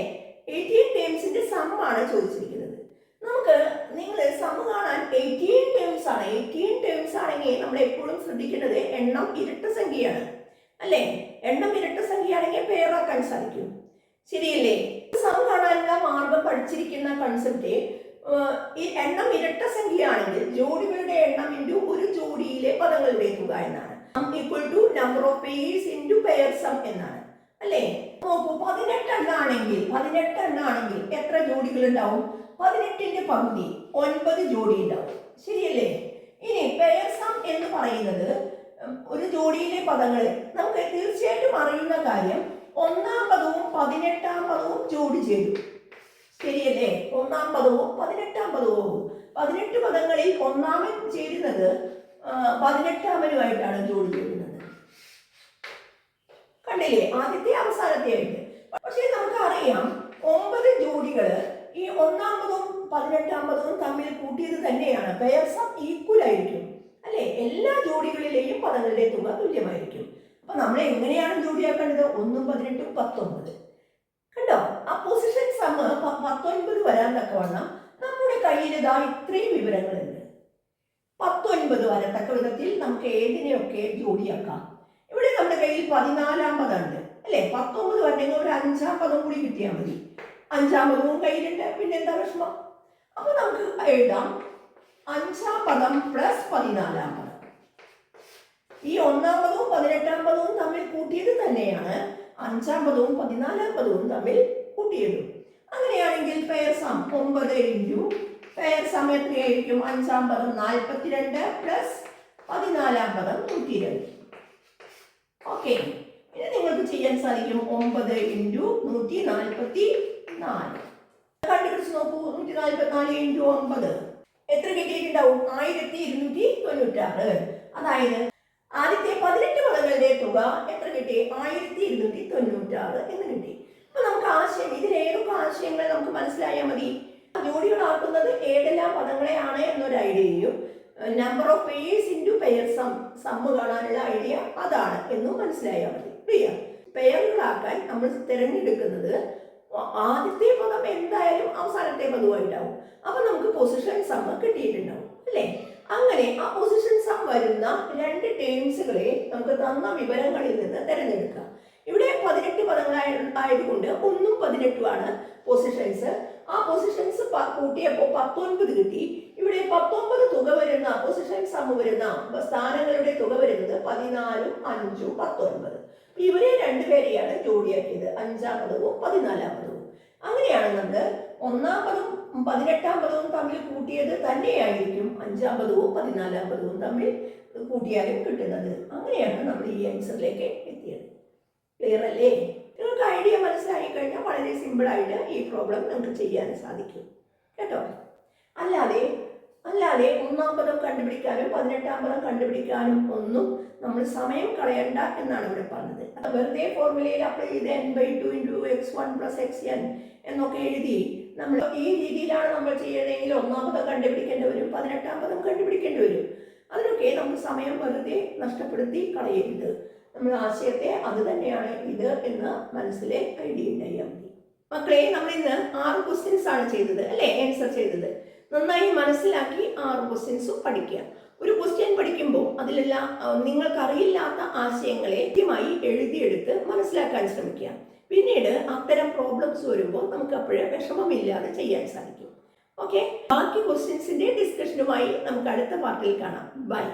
18 ടേംസിന്റെ സം ആണ് ചോദിച്ചിരിക്കുന്നത്. നമുക്ക് നിങ്ങൾ സം കാണാൻ 18 ടേംസ് ആണ്. 18 ടേംസ് ആണെങ്കിൽ നമ്മൾ എപ്പോഴും ശ്രദ്ധിക്കേണ്ടത് എണ്ണം ഇരട്ട സംഖ്യയാണ് അല്ലേ? എണ്ണം ഇരട്ട സംഖ്യയാണെങ്കിൽ പേറാക്കാൻ സാധിക്കും. ശരിയല്ലേ? സം കാണാനുള്ള മാർഗം പഠിച്ചിരിക്കുന്ന കൺസെപ്റ്റ് ഈ എണ്ണം ഇരട്ട സംഖ്യയാണെങ്കിൽ ജോഡികളുടെ എണ്ണം ഇൻറ്റു ഒരു ജോഡിയിലെ പദങ്ങളുടെ തുക എന്നാണ്. Equal to number of pairs into pair sum എന്നാണ് അല്ലേ? നോക്കൂ 18 എണ്ണാണെങ്കിൽ എത്ര ജോഡികൾ ഉണ്ടാവും? 18ന്റെ പകുതി 9 ജോഡി ഉണ്ടാവും. ശരിയല്ലേ? ഇനി പെയർ സം എന്ന് പറയുന്നത് ഒരു ജോഡിയിലെ പദങ്ങളെ നമുക്ക് തീർച്ചയായിട്ടും അറിയുന്ന കാര്യം ഒന്നാം പദവും 18ാം പദവും ജോഡി ചെയ്തു. ശരിയല്ലേ? ഒന്നാം പദവും 18ാം പദവും 18 പദങ്ങളിൽ ഒന്നാമൻ ചേരുന്നത് 18ാമനുമായിട്ടാണ് ജോഡി ചേരുന്നത്. കണ്ടില്ലേ? ആദ്യത്തെ അവസാനത്തെ ആയിട്ട്. പക്ഷേ നമുക്ക് അറിയാം 9 ജോഡികൾ ഈ ഒന്നാം പദവും 18ാം പദവും തമ്മിൽ കൂട്ടിയത് തന്നെയാണ്. പെയർ സം ഈക്വൽ ആയിരിക്കും അല്ലെ? എല്ലാ ജോഡികളിലെയും പദങ്ങളുടെ തുക തുല്യമായിരിക്കും. അപ്പൊ നമ്മൾ എങ്ങനെയാണ് ജോഡിയാക്കേണ്ടത്? 1ഉം 18ഉം 19. കണ്ടോ? ആ പൊസിഷൻ സം 19 വരാൻ തക്കവണ്ണം നമ്മുടെ കയ്യിൽ ഇതാ ഇത്രയും വിവരങ്ങളുണ്ട്. 19 വരത്തക്ക വിധത്തിൽ നമുക്ക് ഏതിനെയൊക്കെ ജോഡിയാക്കാം. ഇവിടെ നമ്മുടെ കയ്യിൽ 14ാം പദം ഉണ്ട് അല്ലെ? 19 വരണമെങ്കിൽ ഒരു 5ാം പദം കൂടി കിട്ടിയാൽ മതി. 5ാം പദവും കയ്യിലുണ്ട്. പിന്നെ എന്താ വിഷമം? അപ്പൊ നമുക്ക് എഴുതാം 5ാം പദം പ്ലസ് 14ാം പദം. ഈ ഒന്നാം പദവും 18ാം പദവും തമ്മിൽ കൂട്ടിയത് തന്നെയാണ് 5ാം പദവും 14ാം പദവും തമ്മിൽ കൂട്ടിയത്. അങ്ങനെയാണെങ്കിൽ pair sum 9 into pair sum എത്രയായിരിക്കും? 5ാം പദം 42 പ്ലസ് 14ാം പദം 102. ഓക്കെ, ഇനി നിങ്ങൾക്ക് ചെയ്യാൻ സാധിക്കും 9 ഇൻറ്റു 144 കണ്ടുപിടിച്ച് നോക്കൂ. 144 ഇൻറ്റു 9 എത്ര കിട്ടിയിട്ടുണ്ടാവും? 1296. അതായത് ആദ്യത്തെ 18 പദങ്ങളുടെ തുക എത്ര കിട്ടി? 1296 എന്ന് കിട്ടി. അപ്പൊ നമുക്ക് ആശയം, ഇതിലേതൊക്കെ ആശയങ്ങൾ നമുക്ക് മനസ്സിലായാൽ മതി. ജോഡികളാക്കുന്നത് ഏതെല്ലാം പദങ്ങളെയാണ് എന്നൊരു ഐഡിയയും number of pairs into pair sum കാണാനുള്ള ഐഡിയ അതാണ് എന്നും മനസ്സിലായാൽ മതി. ക്ലിയർ? പെയറുകളാക്കാൻ നമ്മൾ തിരഞ്ഞെടുക്കുന്നത് ആദ്യത്തെ പദം എന്തായാലും അവസാനത്തെ പദവുമായിട്ടാവും. അപ്പൊ നമുക്ക് പൊസിഷൻ സമ്മ് കിട്ടിയിട്ടുണ്ടാവും അല്ലേ? അങ്ങനെ ആ പൊസിഷൻ സം വരുന്ന 2 ടേംസുകളെ നമുക്ക് തന്ന വിവരങ്ങളിൽ നിന്ന് തിരഞ്ഞെടുക്കാം. ഇവിടെ 18 പദങ്ങളായതുകൊണ്ട് 1ഉം 18ഉം ആണ് പൊസിഷൻസ്. ആ പൊസിഷൻസ് കൂട്ടിയപ്പോൾ 19 കിട്ടി. ഇവിടെ 19 തുക വരുന്ന പൊസിഷൻ സം വരുന്ന സ്ഥാനങ്ങളുടെ തുക വരുന്നത് 14ഉം 5ഉം 19. ഇവരെ രണ്ടുപേരെയാണ് ജോഡിയാക്കിയത്, 5ാം പദവും 14ാം പദവും. അങ്ങനെയാണ് നമ്മൾ ഒന്നാം പദവും 18ാം പദവും തമ്മിൽ കൂട്ടിയത് തന്നെയായിരിക്കും 5ാം പദവും 14ാം പദവും തമ്മിൽ കൂട്ടിയാലും കിട്ടുന്നത്. അങ്ങനെയാണ് നമ്മൾ ഈ ആൻസറിലേക്ക് എത്തിയത്. ക്ലിയർ അല്ലേ? നിങ്ങൾക്ക് ഐഡിയ മനസ്സിലായി കഴിഞ്ഞാൽ വളരെ സിമ്പിളായിട്ട് ഈ പ്രോബ്ലം നമുക്ക് ചെയ്യാൻ സാധിക്കും കേട്ടോ. അല്ലാതെ ഒന്നാം പദം കണ്ടുപിടിക്കാനും 18ാം പദം കണ്ടുപിടിക്കാനും ഒന്നും നമ്മൾ സമയം കളയണ്ട എന്നാണ് ഇവിടെ പറഞ്ഞത്. വെറുതെ ഫോർമുലയിൽ അപ്ലൈ ചെയ്ത് n/2 into x1 plus xn എന്നൊക്കെ എഴുതി നമ്മൾ ഈ രീതിയിലാണ് നമ്മൾ ചെയ്യണമെങ്കിൽ ഒന്നാം പദം കണ്ടുപിടിക്കേണ്ടി വരും, 18ാം പദം കണ്ടുപിടിക്കേണ്ടി വരും. അതിനൊക്കെ നമുക്ക് സമയം വെറുതെ നഷ്ടപ്പെടുത്തി കളയരുത്. നമ്മുടെ ആശയത്തെ അത് തന്നെയാണ് ഇത് എന്ന് മനസ്സിലെ ഐഡിയ ഉണ്ടായാൽ മതി. മക്കളെ, നമ്മൾ ഇന്ന് 6 ക്വസ്റ്റ്യൻസ് ആണ് ചെയ്തത് അല്ലേ, ആൻസർ ചെയ്തത്. നന്നായി മനസ്സിലാക്കി 6 ക്വസ്റ്റ്യൻസും പഠിക്കുക. ഒരു ക്വസ്റ്റ്യൻ പഠിക്കുമ്പോൾ അതിലെല്ലാം നിങ്ങൾക്ക് അറിയില്ലാത്ത ആശയങ്ങളെ കൃത്യമായി എഴുതിയെടുത്ത് മനസ്സിലാക്കാൻ ശ്രമിക്കുക. പിന്നീട് അത്തരം പ്രോബ്ലംസ് വരുമ്പോൾ നമുക്ക് അപ്പോഴേ വിഷമമില്ലാതെ ചെയ്യാൻ സാധിക്കും. ഓക്കെ, ബാക്കി ക്വസ്റ്റ്യൻസിന്റെ ഡിസ്കഷനുമായി നമുക്ക് അടുത്ത പാർട്ടിൽ കാണാം. ബൈ.